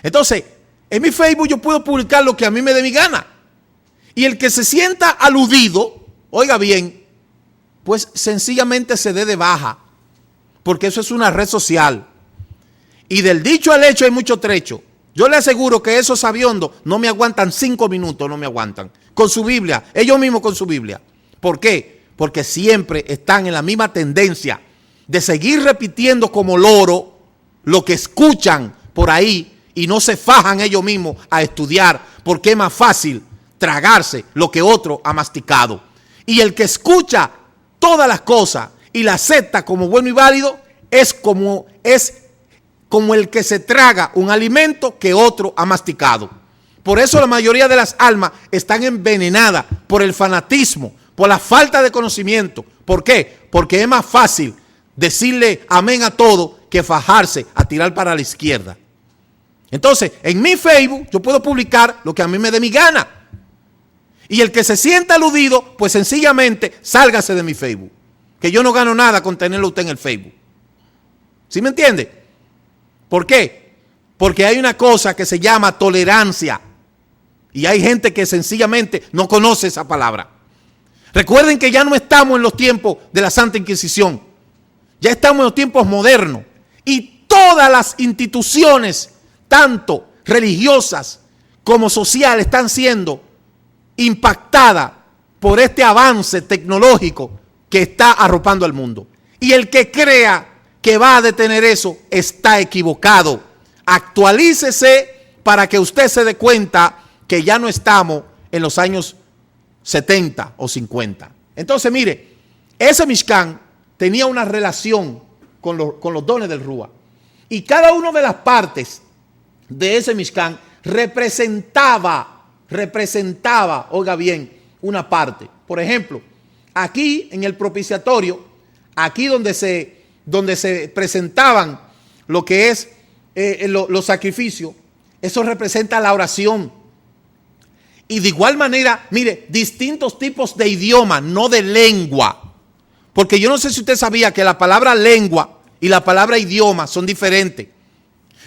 Entonces, en mi Facebook yo puedo publicar lo que a mí me dé mi gana. Y el que se sienta aludido, oiga bien, pues sencillamente se dé de baja. Porque eso es una red social. Y del dicho al hecho hay mucho trecho. Yo le aseguro que esos sabiondos no me aguantan 5 minutos, no me aguantan. Con su Biblia, ellos mismos con su Biblia. ¿Por qué? Porque siempre están en la misma tendencia de seguir repitiendo como loro lo que escuchan por ahí y no se fajan ellos mismos a estudiar, porque es más fácil tragarse lo que otro ha masticado. Y el que escucha todas las cosas y la acepta como bueno y válido es como el que se traga un alimento que otro ha masticado. Por eso la mayoría de las almas están envenenadas por el fanatismo, por la falta de conocimiento. ¿Por qué? Porque es más fácil decirle amén a todo que fajarse a tirar para la izquierda. Entonces, en mi Facebook yo puedo publicar lo que a mí me dé mi gana. Y el que se sienta aludido, pues sencillamente sálgase de mi Facebook. Que yo no gano nada con tenerlo usted en el Facebook. ¿Sí me entiende? ¿Por qué? Porque hay una cosa que se llama tolerancia. Y hay gente que sencillamente no conoce esa palabra. Recuerden que ya no estamos en los tiempos de la Santa Inquisición. Ya estamos en los tiempos modernos. Y todas las instituciones, tanto religiosas como sociales, están siendo impactadas por este avance tecnológico que está arropando al mundo. Y el que crea que va a detener eso está equivocado. Actualícese para que usted se dé cuenta que ya no estamos en los años 70 o 50. Entonces, mire, ese Mishkan tenía una relación con los dones del Rúa. Y cada una de las partes de ese Mishkan representaba, oiga bien, una parte. Por ejemplo, aquí en el propiciatorio, aquí donde se presentaban lo que es los sacrificios, eso representa la oración. Y de igual manera, mire, distintos tipos de idioma, no de lengua. Porque yo no sé si usted sabía que la palabra lengua y la palabra idioma son diferentes.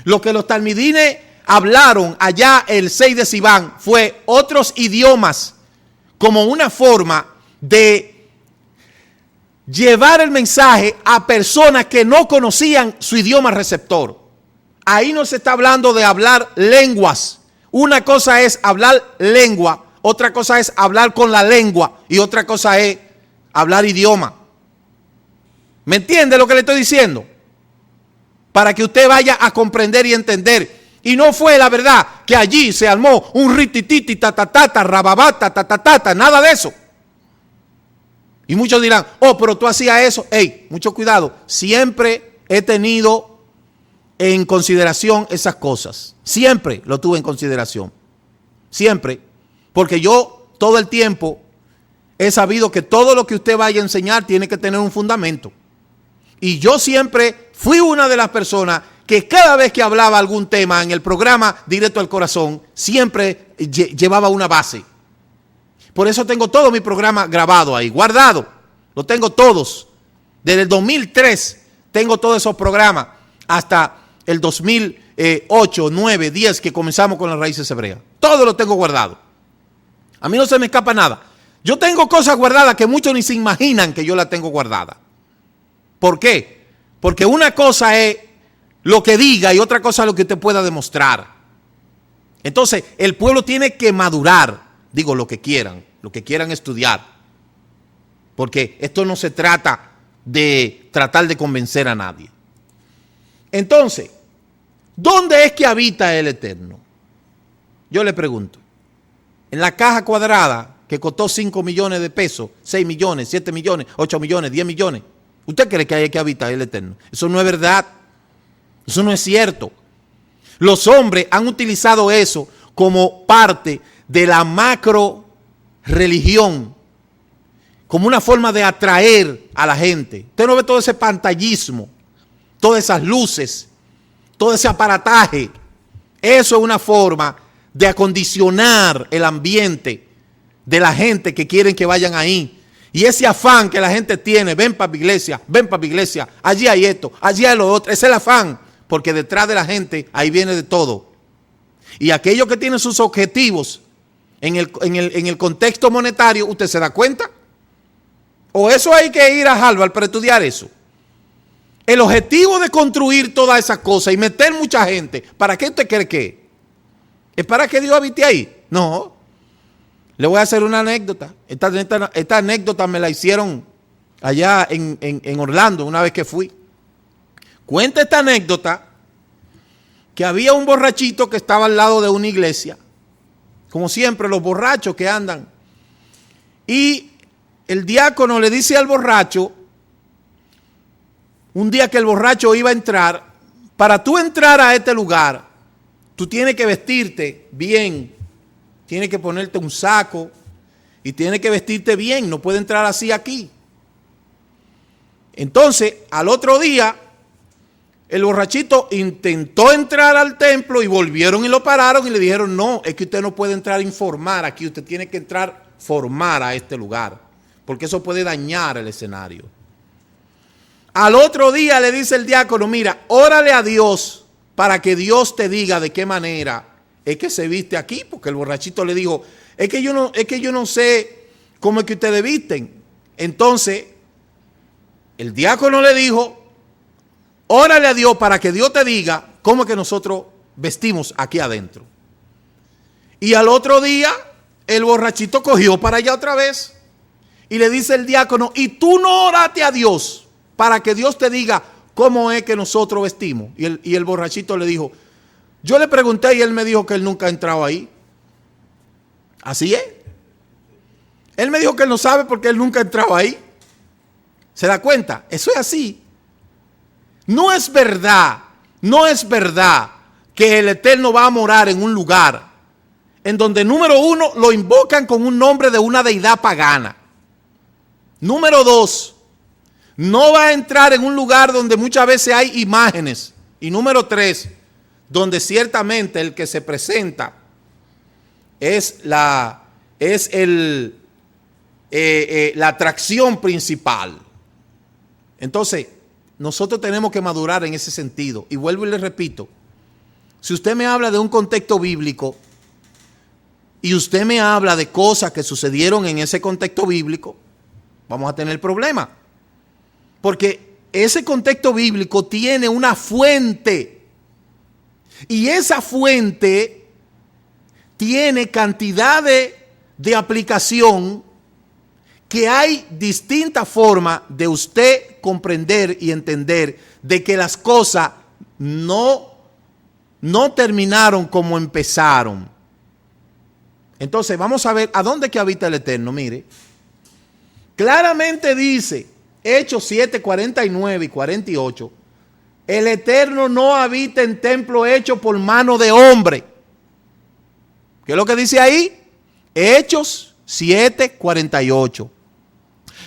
Lo que los talmidines hablaron allá el 6 de Sivan fue otros idiomas como una forma de llevar el mensaje a personas que no conocían su idioma receptor. Ahí no se está hablando de hablar lenguas. Una cosa es hablar lengua, otra cosa es hablar con la lengua y otra cosa es hablar idioma. ¿Me entiende lo que le estoy diciendo? Para que usted vaya a comprender y entender. Y no fue la verdad que allí se armó un ritititi, tatatata, rababata, tatatata, nada de eso. Y muchos dirán, oh, pero tú hacías eso. Ey, mucho cuidado. Siempre he tenido en consideración esas cosas. Siempre lo tuve en consideración. Siempre. Porque yo todo el tiempo he sabido que todo lo que usted vaya a enseñar tiene que tener un fundamento. Y yo siempre fui una de las personas que cada vez que hablaba algún tema en el programa Directo al Corazón, siempre llevaba una base. Por eso tengo todo mi programa grabado ahí, guardado. Lo tengo todos. Desde el 2003 tengo todos esos programas hasta el 2008, 9, 10 que comenzamos con las raíces hebreas. Todo lo tengo guardado. A mí no se me escapa nada. Yo tengo cosas guardadas que muchos ni se imaginan que yo las tengo guardadas. ¿Por qué? Porque una cosa es lo que diga y otra cosa es lo que usted pueda demostrar. Entonces, el pueblo tiene que madurar, digo, lo que quieran estudiar. Porque esto no se trata de tratar de convencer a nadie. Entonces, ¿dónde es que habita el Eterno? Yo le pregunto. En la caja cuadrada que costó 5 millones de pesos, 6 millones, 7 millones, 8 millones, 10 millones. ¿Usted cree que hay que habitar el Eterno? Eso no es verdad. Eso no es cierto. Los hombres han utilizado eso como parte de la macro religión, como una forma de atraer a la gente. Usted no ve todo ese pantallismo, todas esas luces, todo ese aparataje. Eso es una forma de acondicionar el ambiente de la gente que quieren que vayan ahí. Y ese afán que la gente tiene, ven para mi iglesia, allí hay esto, allí hay lo otro, ese es el afán. Porque detrás de la gente, ahí viene de todo. Y aquellos que tienen sus objetivos en el contexto monetario, ¿usted se da cuenta? ¿O eso hay que ir a Harvard para estudiar eso? El objetivo de construir todas esas cosas y meter mucha gente, ¿para qué usted cree que es? ¿Es para que Dios habite ahí? No. Le voy a hacer una anécdota. Esta anécdota me la hicieron allá en Orlando una vez que fui. Cuenta esta anécdota que había un borrachito que estaba al lado de una iglesia. Como siempre, los borrachos que andan. Y el diácono le dice al borracho, un día que el borracho iba a entrar, para tú entrar a este lugar, tú tienes que vestirte bien, tienes que ponerte un saco y tienes que vestirte bien, no puedes entrar así aquí. Entonces, al otro día, el borrachito intentó entrar al templo y volvieron y lo pararon y le dijeron, no, es que usted no puede entrar a informar aquí, usted tiene que entrar formar a este lugar, porque eso puede dañar el escenario. Al otro día le dice el diácono, mira, órale a Dios para que Dios te diga de qué manera es que se viste aquí, porque el borrachito le dijo, es que yo no sé cómo es que ustedes visten. Entonces, el diácono le dijo, órale a Dios para que Dios te diga cómo es que nosotros vestimos aquí adentro. Y al otro día, el borrachito cogió para allá otra vez y le dice el diácono, y tú no oraste a Dios para que Dios te diga cómo es que nosotros vestimos. Y el borrachito le dijo, yo le pregunté y él me dijo que él nunca ha entrado ahí. Así es. Él me dijo que él no sabe porque él nunca ha entrado ahí. ¿Se da cuenta? Eso es así. No es verdad que el Eterno va a morar en un lugar en donde, número uno, lo invocan con un nombre de una deidad pagana. Número dos, no va a entrar en un lugar donde muchas veces hay imágenes. Y número tres, donde ciertamente el que se presenta es la atracción principal. Entonces, nosotros tenemos que madurar en ese sentido. Y vuelvo y le repito, si usted me habla de un contexto bíblico y usted me habla de cosas que sucedieron en ese contexto bíblico, vamos a tener problemas. Porque ese contexto bíblico tiene una fuente. Y esa fuente tiene cantidad de aplicación que hay distintas formas de usted comprender y entender de que las cosas no terminaron como empezaron. Entonces vamos a ver a dónde que habita el Eterno. Mire, claramente dice Hechos 7, 49 y 48, el Eterno no habita en templo hecho por mano de hombre. ¿Qué es lo que dice ahí? Hechos 7, 48.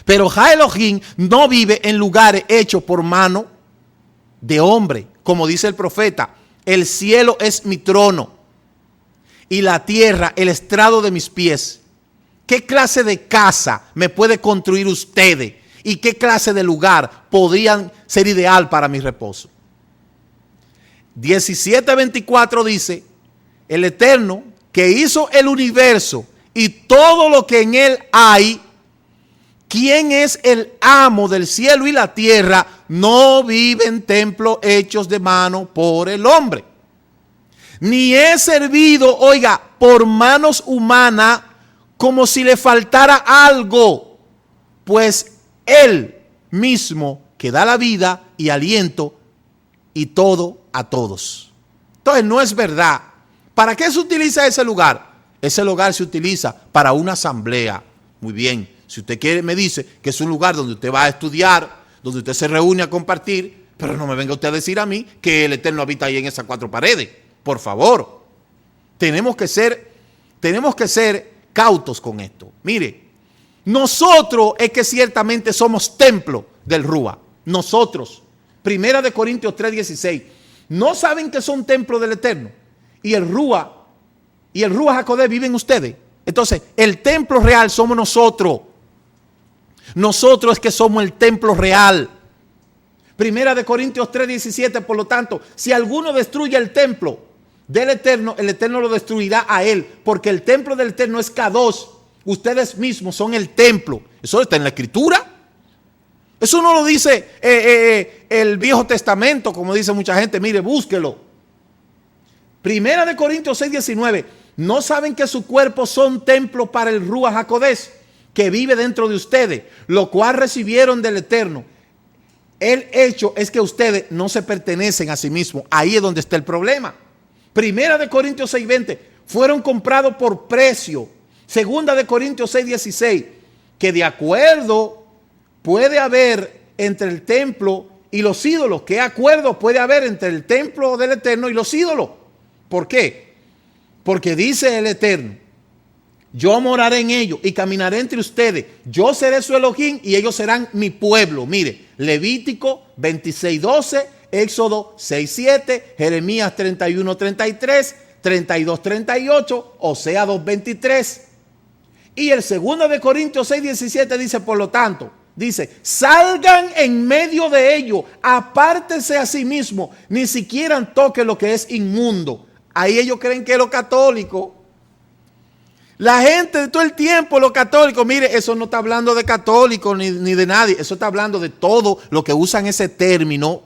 Pero Ja Elohim no vive en lugares hechos por mano de hombre. Como dice el profeta, el cielo es mi trono y la tierra el estrado de mis pies. ¿Qué clase de casa me puede construir ustedes? ¿Y qué clase de lugar podrían ser ideal para mi reposo? 17:24 dice, el Eterno que hizo el universo y todo lo que en él hay, ¿quién es el amo del cielo y la tierra? No vive en templos hechos de mano por el hombre, ni es servido, oiga, por manos humanas como si le faltara algo, pues él mismo que da la vida y aliento y todo a todos. Entonces no es verdad. ¿Para qué se utiliza ese lugar? Ese lugar se utiliza para una asamblea. Muy bien. Si usted quiere, me dice que es un lugar donde usted va a estudiar, donde usted se reúne a compartir, pero no me venga usted a decir a mí que el Eterno habita ahí en esas cuatro paredes. Por favor. Tenemos que ser cautos con esto. Mire, nosotros es que ciertamente somos templo del Rúa. Nosotros. Primera de Corintios 3:16. ¿No saben que son templo del Eterno? Y el Rúa Jacodé viven ustedes. Entonces, el templo real somos nosotros. Nosotros es que somos el templo real. Primera de Corintios 3:17. Por lo tanto, si alguno destruye el templo del Eterno, el Eterno lo destruirá a él. Porque el templo del Eterno es Kadosh. Ustedes mismos son el templo. Eso está en la Escritura. Eso no lo dice el Viejo Testamento, como dice mucha gente. Mire, búsquelo. Primera de Corintios 6:19. ¿No saben que sus cuerpos son templos para el Ruach HaKodesh que vive dentro de ustedes, lo cual recibieron del Eterno? El hecho es que ustedes no se pertenecen a sí mismos. Ahí es donde está el problema. Primera de Corintios 6:20, fueron comprados por precio. Segunda de Corintios 6:16, que de acuerdo puede haber entre el templo y los ídolos. ¿Qué acuerdo puede haber entre el templo del Eterno y los ídolos? ¿Por qué? Porque dice el Eterno, yo moraré en ellos y caminaré entre ustedes. Yo seré su Elohim y ellos serán mi pueblo. Mire, Levítico 26:12, Éxodo 6:7, Jeremías 31:33, 32:38, Osea 2:23. Y el 2 de Corintios 6:17 dice, por lo tanto, dice, salgan en medio de ellos, apártense a sí mismos, ni siquiera toquen lo que es inmundo. Ahí ellos creen que es lo católico. La gente de todo el tiempo, los católicos, mire, eso no está hablando de católicos ni de nadie, eso está hablando de todo lo que usan ese término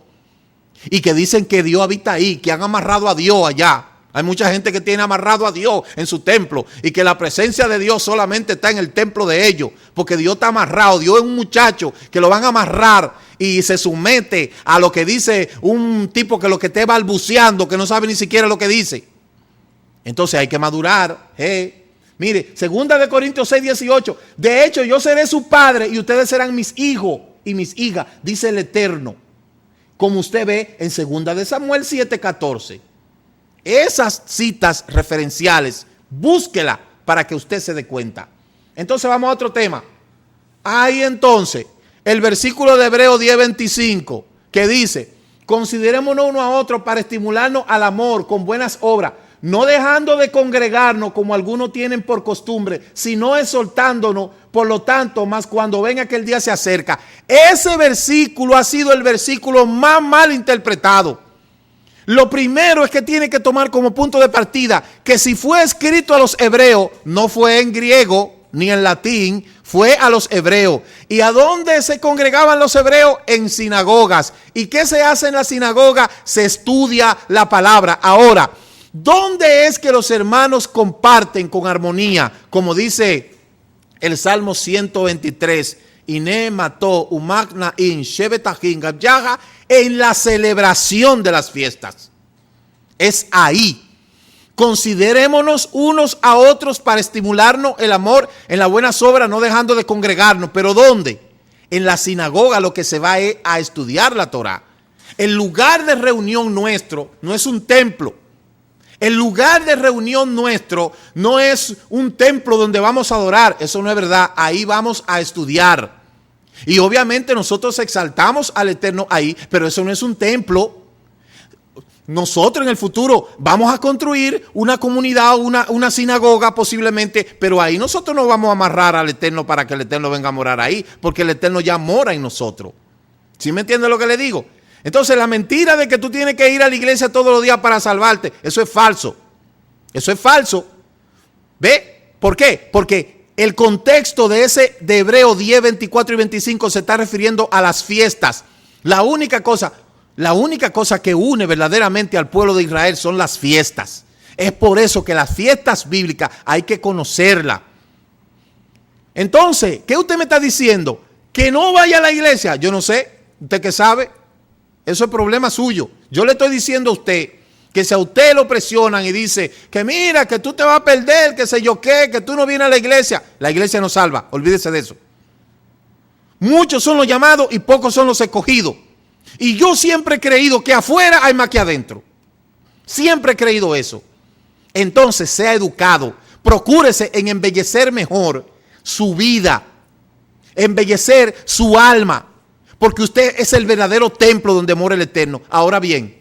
y que dicen que Dios habita ahí, que han amarrado a Dios allá. Hay mucha gente que tiene amarrado a Dios en su templo y que la presencia de Dios solamente está en el templo de ellos, porque Dios está amarrado. Dios es un muchacho que lo van a amarrar y se somete a lo que dice un tipo que lo que esté balbuceando, que no sabe ni siquiera lo que dice. Entonces hay que madurar. Mire, 2 de Corintios 6:18, de hecho yo seré su padre y ustedes serán mis hijos y mis hijas, dice el Eterno, como usted ve en 2 de Samuel 7:14. Esas citas referenciales, búsquela para que usted se dé cuenta. Entonces vamos a otro tema. Ahí entonces, el versículo de Hebreos 10:25, que dice, considerémonos uno a otro para estimularnos al amor con buenas obras, no dejando de congregarnos como algunos tienen por costumbre, sino exhortándonos, por lo tanto, más cuando venga aquel día se acerca. Ese versículo ha sido el versículo más mal interpretado. Lo primero es que tiene que tomar como punto de partida que si fue escrito a los hebreos, no fue en griego ni en latín, fue a los hebreos. ¿Y a dónde se congregaban los hebreos? En sinagogas. ¿Y qué se hace en la sinagoga? Se estudia la palabra. Ahora, ¿dónde es que los hermanos comparten con armonía? Como dice el Salmo 123, Iné mató umagna in shebetahim gabyaha, en la celebración de las fiestas. Es ahí. Considerémonos unos a otros para estimularnos el amor en las buenas obras, no dejando de congregarnos. ¿Pero dónde? En la sinagoga lo que se va es a estudiar la Torah. El lugar de reunión nuestro no es un templo. El lugar de reunión nuestro no es un templo donde vamos a adorar. Eso no es verdad. Ahí vamos a estudiar. Y obviamente nosotros exaltamos al Eterno ahí, pero eso no es un templo. Nosotros en el futuro vamos a construir una comunidad, una sinagoga posiblemente, pero ahí nosotros no vamos a amarrar al Eterno para que el Eterno venga a morar ahí, porque el Eterno ya mora en nosotros. ¿Sí me entiende lo que le digo? Entonces la mentira de que tú tienes que ir a la iglesia todos los días para salvarte, eso es falso. Eso es falso. ¿Ve? ¿Por qué? Porque el contexto de Hebreo 10, 24 y 25 se está refiriendo a las fiestas. La única cosa que une verdaderamente al pueblo de Israel son las fiestas. Es por eso que las fiestas bíblicas hay que conocerlas. Entonces, ¿qué usted me está diciendo? ¿Que no vaya a la iglesia? Yo no sé. ¿Usted qué sabe? Eso es problema suyo. Yo le estoy diciendo a usted que si a usted lo presionan y dice que mira, que tú te vas a perder, que sé yo qué, que tú no vienes a la iglesia no salva. Olvídese de eso. Muchos son los llamados y pocos son los escogidos. Y yo siempre he creído que afuera hay más que adentro. Siempre he creído eso. Entonces, sea educado. Procúrese en embellecer mejor su vida. Embellecer su alma. Porque usted es el verdadero templo donde mora el Eterno. Ahora bien,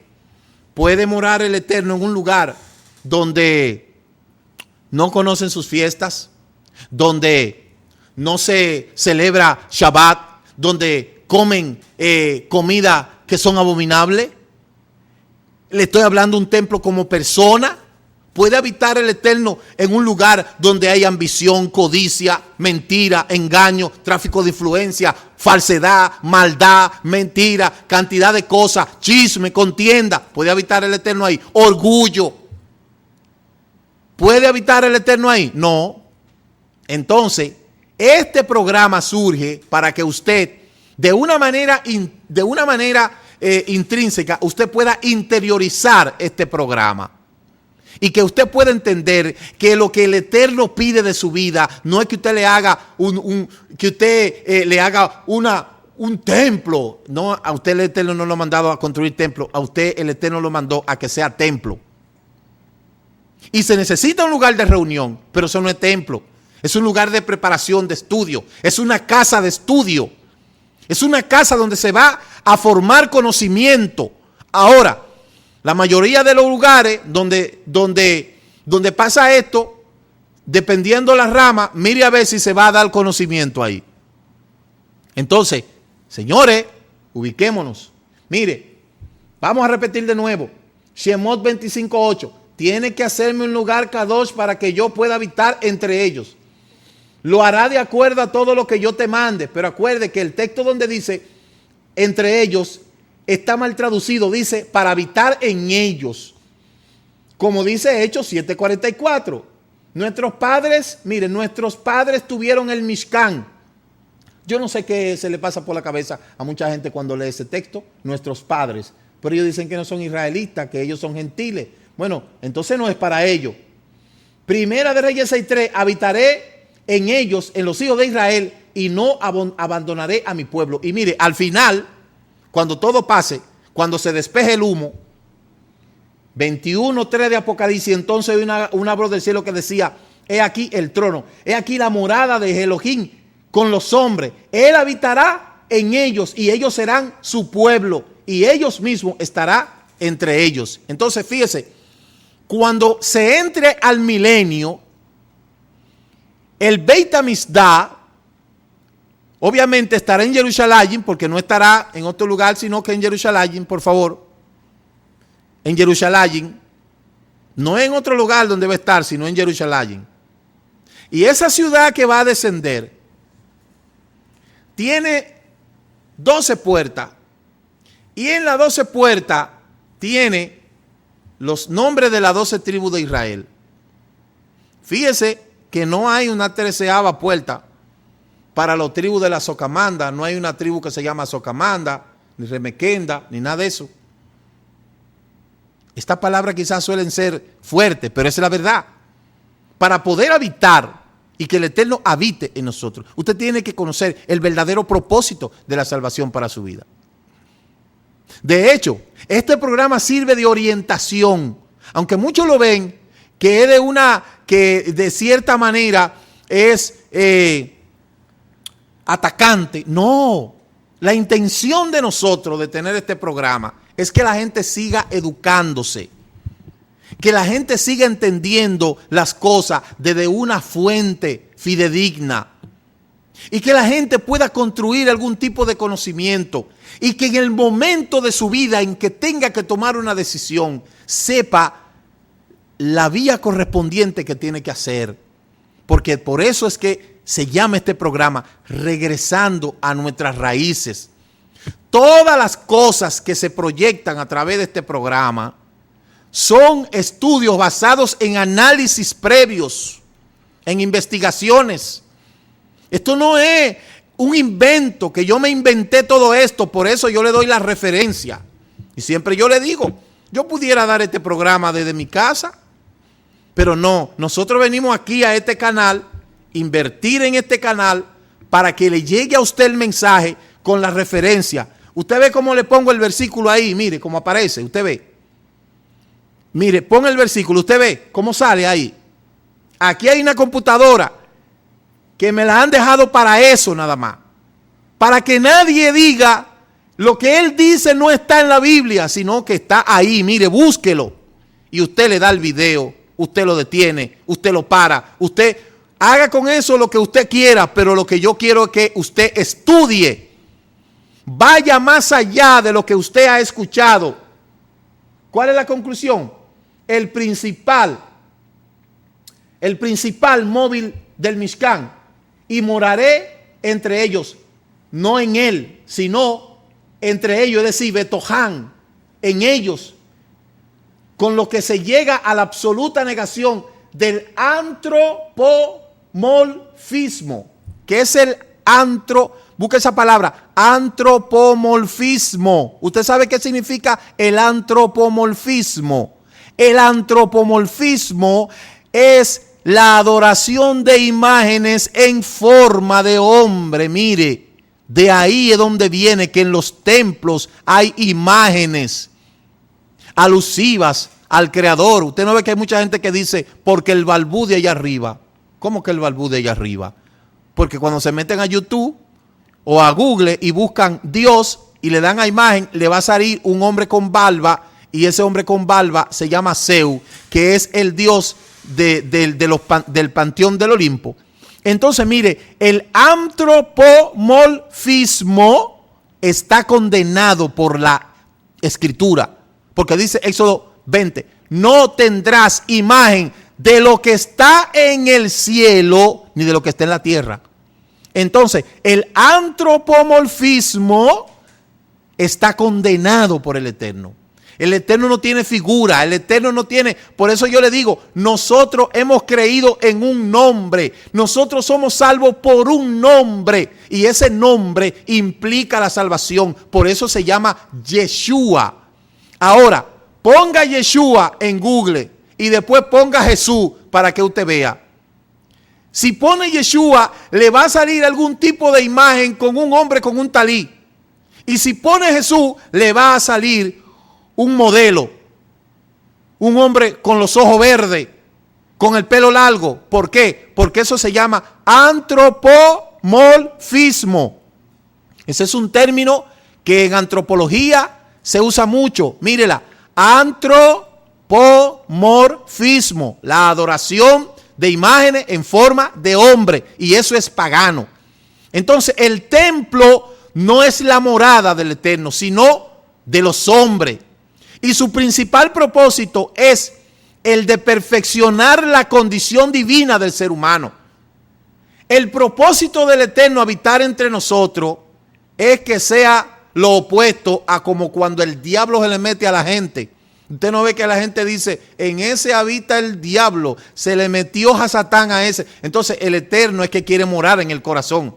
¿puede morar el Eterno en un lugar donde no conocen sus fiestas? Donde no se celebra Shabbat, donde comen comida que son abominables. Le estoy hablando de un templo como persona. ¿Puede habitar el Eterno en un lugar donde hay ambición, codicia, mentira, engaño, tráfico de influencia, falsedad, maldad, mentira, cantidad de cosas, chisme, contienda? ¿Puede habitar el Eterno ahí? Orgullo. ¿Puede habitar el Eterno ahí? No. Entonces, este programa surge para que usted, de una manera intrínseca, usted pueda interiorizar este programa. Y que usted pueda entender que lo que el Eterno pide de su vida no es que usted le haga un templo. No, a usted el Eterno no lo ha mandado a construir templo. A usted el Eterno lo mandó a que sea templo. Y se necesita un lugar de reunión, pero eso no es templo. Es un lugar de preparación, de estudio. Es una casa de estudio. Es una casa donde se va a formar conocimiento. Ahora, la mayoría de los lugares donde pasa esto, dependiendo la rama, mire a ver si se va a dar conocimiento ahí. Entonces, señores, ubiquémonos. Mire, vamos a repetir de nuevo. Shemot 25:8. Tiene que hacerme un lugar kadosh para que yo pueda habitar entre ellos. Lo hará de acuerdo a todo lo que yo te mande. Pero acuerde que el texto donde dice entre ellos está mal traducido. Dice para habitar en ellos. Como dice Hechos 7:44. Nuestros padres, miren, nuestros padres tuvieron el Mishkan. Yo no sé qué se le pasa por la cabeza a mucha gente cuando lee ese texto. Nuestros padres. Pero ellos dicen que no son israelitas, que ellos son gentiles. Bueno, entonces no es para ellos. Primera de Reyes 6:3. Habitaré en ellos, en los hijos de Israel, y no abandonaré a mi pueblo. Y mire, al final, cuando todo pase, cuando se despeje el humo, 21:3 de Apocalipsis, entonces hay una voz del cielo que decía, he aquí el trono, he aquí la morada de Elohim con los hombres. Él habitará en ellos y ellos serán su pueblo y ellos mismos estará entre ellos. Entonces, fíjese, cuando se entre al milenio, el Beit HaMikdash obviamente estará en Jerusalén, porque no estará en otro lugar, sino que en Jerusalén, por favor. En Jerusalén. No en otro lugar donde va a estar, sino en Jerusalén. Y esa ciudad que va a descender tiene 12 puertas. Y en las 12 puertas tiene los nombres de las 12 tribus de Israel. Fíjese que no hay una 13ª puerta para los tribus de la Socamanda. No hay una tribu que se llama Socamanda, ni Remequenda, ni nada de eso. Estas palabras quizás suelen ser fuertes, pero esa es la verdad. Para poder habitar y que el Eterno habite en nosotros, usted tiene que conocer el verdadero propósito de la salvación para su vida. De hecho, este programa sirve de orientación, aunque muchos lo ven que es que de cierta manera es atacante. No, la intención de nosotros de tener este programa es que la gente siga educándose, que la gente siga entendiendo las cosas desde una fuente fidedigna y que la gente pueda construir algún tipo de conocimiento y que en el momento de su vida en que tenga que tomar una decisión sepa la vía correspondiente que tiene que hacer. Porque por eso es que se llama este programa Regresando a Nuestras Raíces. Todas las cosas que se proyectan a través de este programa son estudios basados en análisis previos, en investigaciones. Esto no es un invento, que yo me inventé todo esto, por eso yo le doy la referencia. Y siempre yo le digo, yo pudiera dar este programa desde mi casa, pero no, nosotros venimos aquí a este canal, invertir en este canal para que le llegue a usted el mensaje con la referencia. Usted ve cómo le pongo el versículo ahí, mire cómo aparece, usted ve. Mire, pon el versículo, usted ve cómo sale ahí. Aquí hay una computadora que me la han dejado para eso nada más. Para que nadie diga lo que él dice no está en la Biblia, sino que está ahí, mire, búsquelo. Y usted le da el video, usted lo detiene, usted lo para, usted haga con eso lo que usted quiera, pero lo que yo quiero es que usted estudie. Vaya más allá de lo que usted ha escuchado. ¿Cuál es la conclusión? El principal móvil del Mishkan. Y moraré entre ellos, no en él, sino entre ellos, es decir, Betohan, en ellos, con lo que se llega a la absoluta negación del antropomorfismo. ¿Qué es el busca esa palabra, antropomorfismo? ¿Usted sabe qué significa el antropomorfismo? El antropomorfismo es la adoración de imágenes en forma de hombre. Mire, de ahí es donde viene que en los templos hay imágenes alusivas al Creador. Usted no ve que hay mucha gente que dice, porque el balbú de allá arriba. ¿Cómo que el balbú de allá arriba? Porque cuando se meten a YouTube o a Google y buscan Dios y le dan a imagen, le va a salir un hombre con barba, y ese hombre con barba se llama Zeus, que es el dios del panteón del Olimpo. Entonces, mire, el antropomorfismo está condenado por la Escritura, porque dice Éxodo 20, no tendrás imagen de lo que está en el cielo ni de lo que está en la tierra. Entonces, el antropomorfismo está condenado por el Eterno. El Eterno no tiene figura, el Eterno no tiene. Por eso yo le digo, nosotros hemos creído en un nombre. Nosotros somos salvos por un nombre. Y ese nombre implica la salvación. Por eso se llama Yeshua. Ahora, ponga Yeshua en Google y después ponga Jesús para que usted vea. Si pone Yeshua, le va a salir algún tipo de imagen con un hombre con un talí. Y si pone Jesús, le va a salir un modelo, un hombre con los ojos verdes, con el pelo largo. ¿Por qué? Porque eso se llama antropomorfismo. Ese es un término que en antropología se usa mucho. Mírela, antropomorfismo, la adoración de imágenes en forma de hombre, y eso es pagano. Entonces, el templo no es la morada del Eterno, sino de los hombres. Y su principal propósito es el de perfeccionar la condición divina del ser humano. El propósito del Eterno habitar entre nosotros es que sea lo opuesto a como cuando el diablo se le mete a la gente. Usted no ve que la gente dice, en ese habita el diablo, se le metió a Satán a ese. Entonces el Eterno es que quiere morar en el corazón.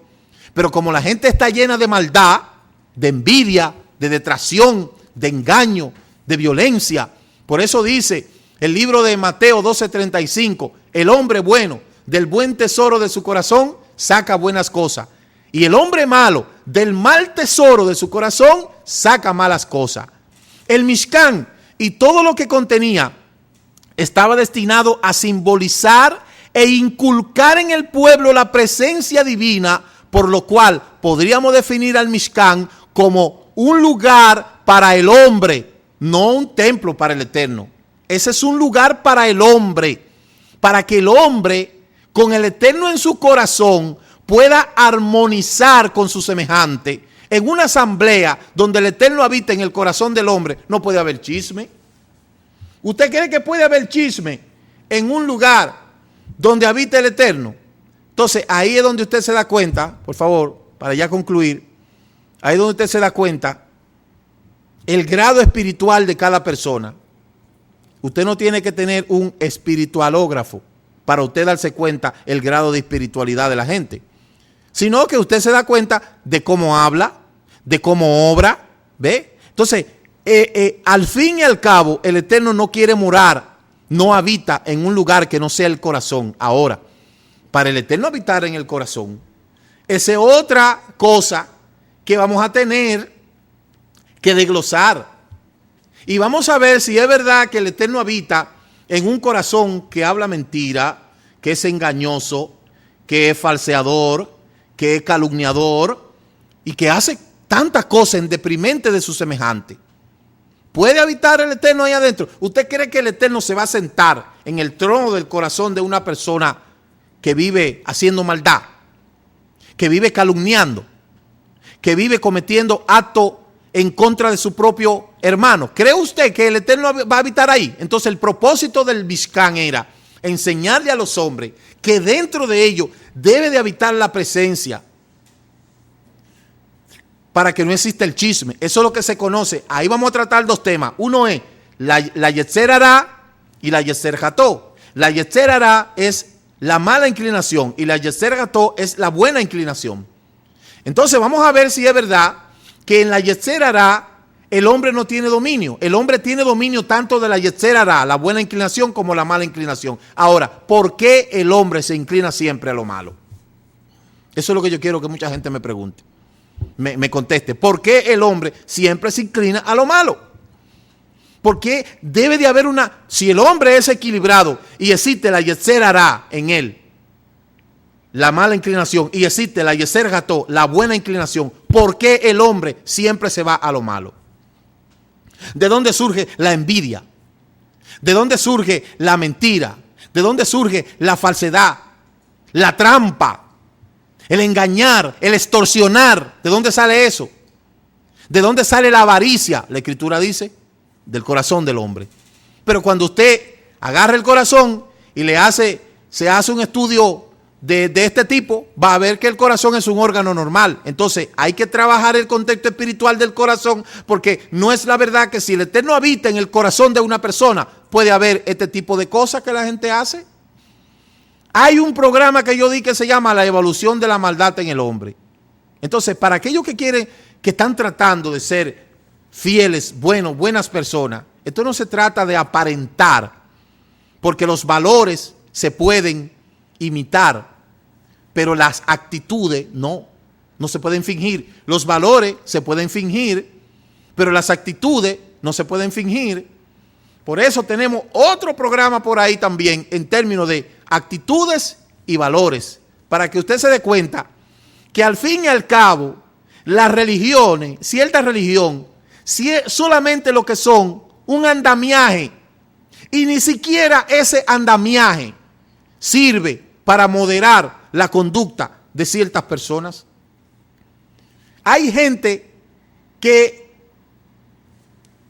Pero como la gente está llena de maldad, de envidia, de detracción, de engaño, de violencia. Por eso dice el libro de Mateo 12:35, el hombre bueno del buen tesoro de su corazón saca buenas cosas. Y el hombre malo del mal tesoro de su corazón saca malas cosas. El Mishkan y todo lo que contenía estaba destinado a simbolizar e inculcar en el pueblo la presencia divina, por lo cual podríamos definir al Mishkan como un lugar para el hombre, no un templo para el Eterno. Ese es un lugar para el hombre, para que el hombre con el Eterno en su corazón pueda armonizar con su semejante. En una asamblea donde el Eterno habita en el corazón del hombre, no puede haber chisme. ¿Usted cree que puede haber chisme en un lugar donde habita el Eterno? Entonces, ahí es donde usted se da cuenta, por favor, para ya concluir, ahí es donde usted se da cuenta el grado espiritual de cada persona. Usted no tiene que tener un espiritualógrafo para usted darse cuenta el grado de espiritualidad de la gente, sino que usted se da cuenta de cómo habla, de cómo obra, ¿ve? Entonces, al fin y al cabo, el Eterno no quiere morar, no habita en un lugar que no sea el corazón. Ahora, para el Eterno habitar en el corazón, esa es otra cosa que vamos a tener que desglosar. Y vamos a ver si es verdad que el Eterno habita en un corazón que habla mentira, que es engañoso, que es falseador, que es calumniador y que hace tantas cosas en deprimente de su semejante. ¿Puede habitar el Eterno ahí adentro? ¿Usted cree que el Eterno se va a sentar en el trono del corazón de una persona que vive haciendo maldad, que vive calumniando, que vive cometiendo actos en contra de su propio hermano? ¿Cree usted que el Eterno va a habitar ahí? Entonces el propósito del Mishkan era enseñarle a los hombres que dentro de ellos debe de habitar la presencia, para que no exista el chisme. Eso es lo que se conoce. Ahí vamos a tratar dos temas. Uno es la Yetzer Hará y la Yetzer Ható. La Yetzer Hará es la mala inclinación y la Yetzer Gató es la buena inclinación. Entonces vamos a ver si es verdad que en la Yetzer Hará el hombre no tiene dominio. El hombre tiene dominio tanto de la Yetzer Hará, la buena inclinación, como la mala inclinación. Ahora, ¿por qué el hombre se inclina siempre a lo malo? Eso es lo que yo quiero que mucha gente me pregunte. Me conteste. ¿Por qué el hombre siempre se inclina a lo malo? Porque debe de haber si el hombre es equilibrado y existe la Yetzer Hará en él, la mala inclinación, y existe la Yetzer Gató, la buena inclinación, ¿por qué el hombre siempre se va a lo malo? ¿De dónde surge la envidia? ¿De dónde surge la mentira? ¿De dónde surge la falsedad? La trampa, el engañar, el extorsionar. ¿De dónde sale eso? ¿De dónde sale la avaricia? La Escritura dice, del corazón del hombre. Pero cuando usted agarra el corazón y se hace un estudio de este tipo, va a ver que el corazón es un órgano normal. Entonces hay que trabajar el contexto espiritual del corazón, porque no es la verdad que si el Eterno habita en el corazón de una persona, puede haber este tipo de cosas que la gente hace. Hay un programa que yo di que se llama La evolución de la maldad en el hombre. Entonces, para aquellos que están tratando de ser fieles, buenas personas, esto no se trata de aparentar, porque los valores se pueden imitar, pero las actitudes no se pueden fingir. Los valores se pueden fingir, pero las actitudes no se pueden fingir. Por eso tenemos otro programa por ahí también en términos de actitudes y valores, para que usted se dé cuenta que al fin y al cabo las religiones, cierta religión, solamente lo que son un andamiaje, y ni siquiera ese andamiaje sirve para moderar la conducta de ciertas personas. Hay gente que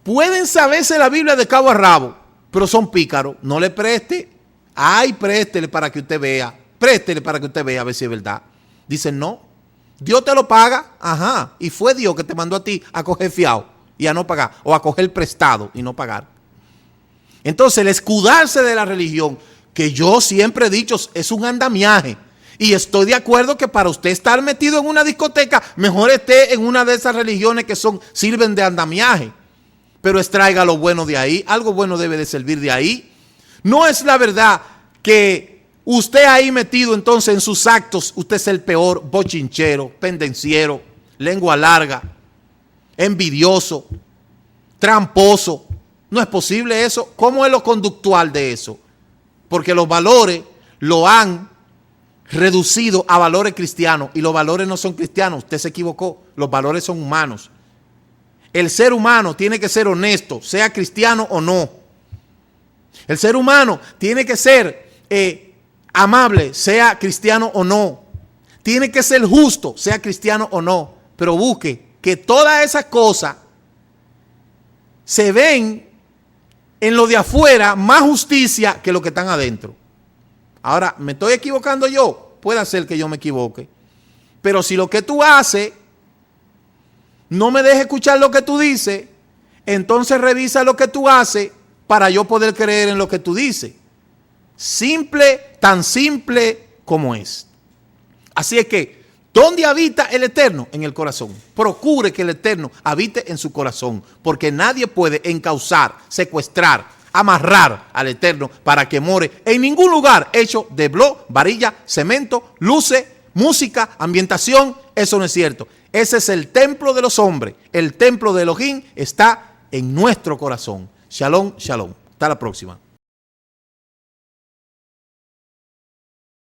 pueden saberse la Biblia de cabo a rabo, pero son pícaros. No le preste. Ay, préstele para que usted vea. Préstele para que usted vea a ver si es verdad. Dicen, no, Dios te lo paga. Ajá, y fue Dios que te mandó a ti a coger fiado y a no pagar, o a coger prestado y no pagar. Entonces el escudarse de la religión, que yo siempre he dicho, es un andamiaje. Y estoy de acuerdo que para usted estar metido en una discoteca, mejor esté en una de esas religiones que sirven de andamiaje. Pero extraiga lo bueno de ahí. Algo bueno debe de servir de ahí. No es la verdad que usted ahí metido entonces en sus actos, usted es el peor bochinchero, pendenciero, lengua larga, envidioso, tramposo. No es posible eso. ¿Cómo es lo conductual de eso? Porque los valores lo han reducido a valores cristianos, y los valores no son cristianos. Usted se equivocó. Los valores son humanos. El ser humano tiene que ser honesto, sea cristiano o no. El ser humano tiene que ser amable, sea cristiano o no. Tiene que ser justo, sea cristiano o no. Pero busque que todas esas cosas se ven en lo de afuera más justicia que lo que están adentro. Ahora, ¿me estoy equivocando yo? Puede ser que yo me equivoque. Pero si lo que tú haces no me deja escuchar lo que tú dices, entonces revisa lo que tú haces para yo poder creer en lo que tú dices. Simple, tan simple como es. Así es que, ¿dónde habita el Eterno? En el corazón. Procure que el Eterno habite en su corazón, porque nadie puede encauzar, secuestrar, amarrar al Eterno para que more en ningún lugar hecho de blo, varilla, cemento, luces, música, ambientación. Eso no es cierto. Ese es el templo de los hombres. El templo de Elohim está en nuestro corazón. Shalom, shalom. Hasta la próxima.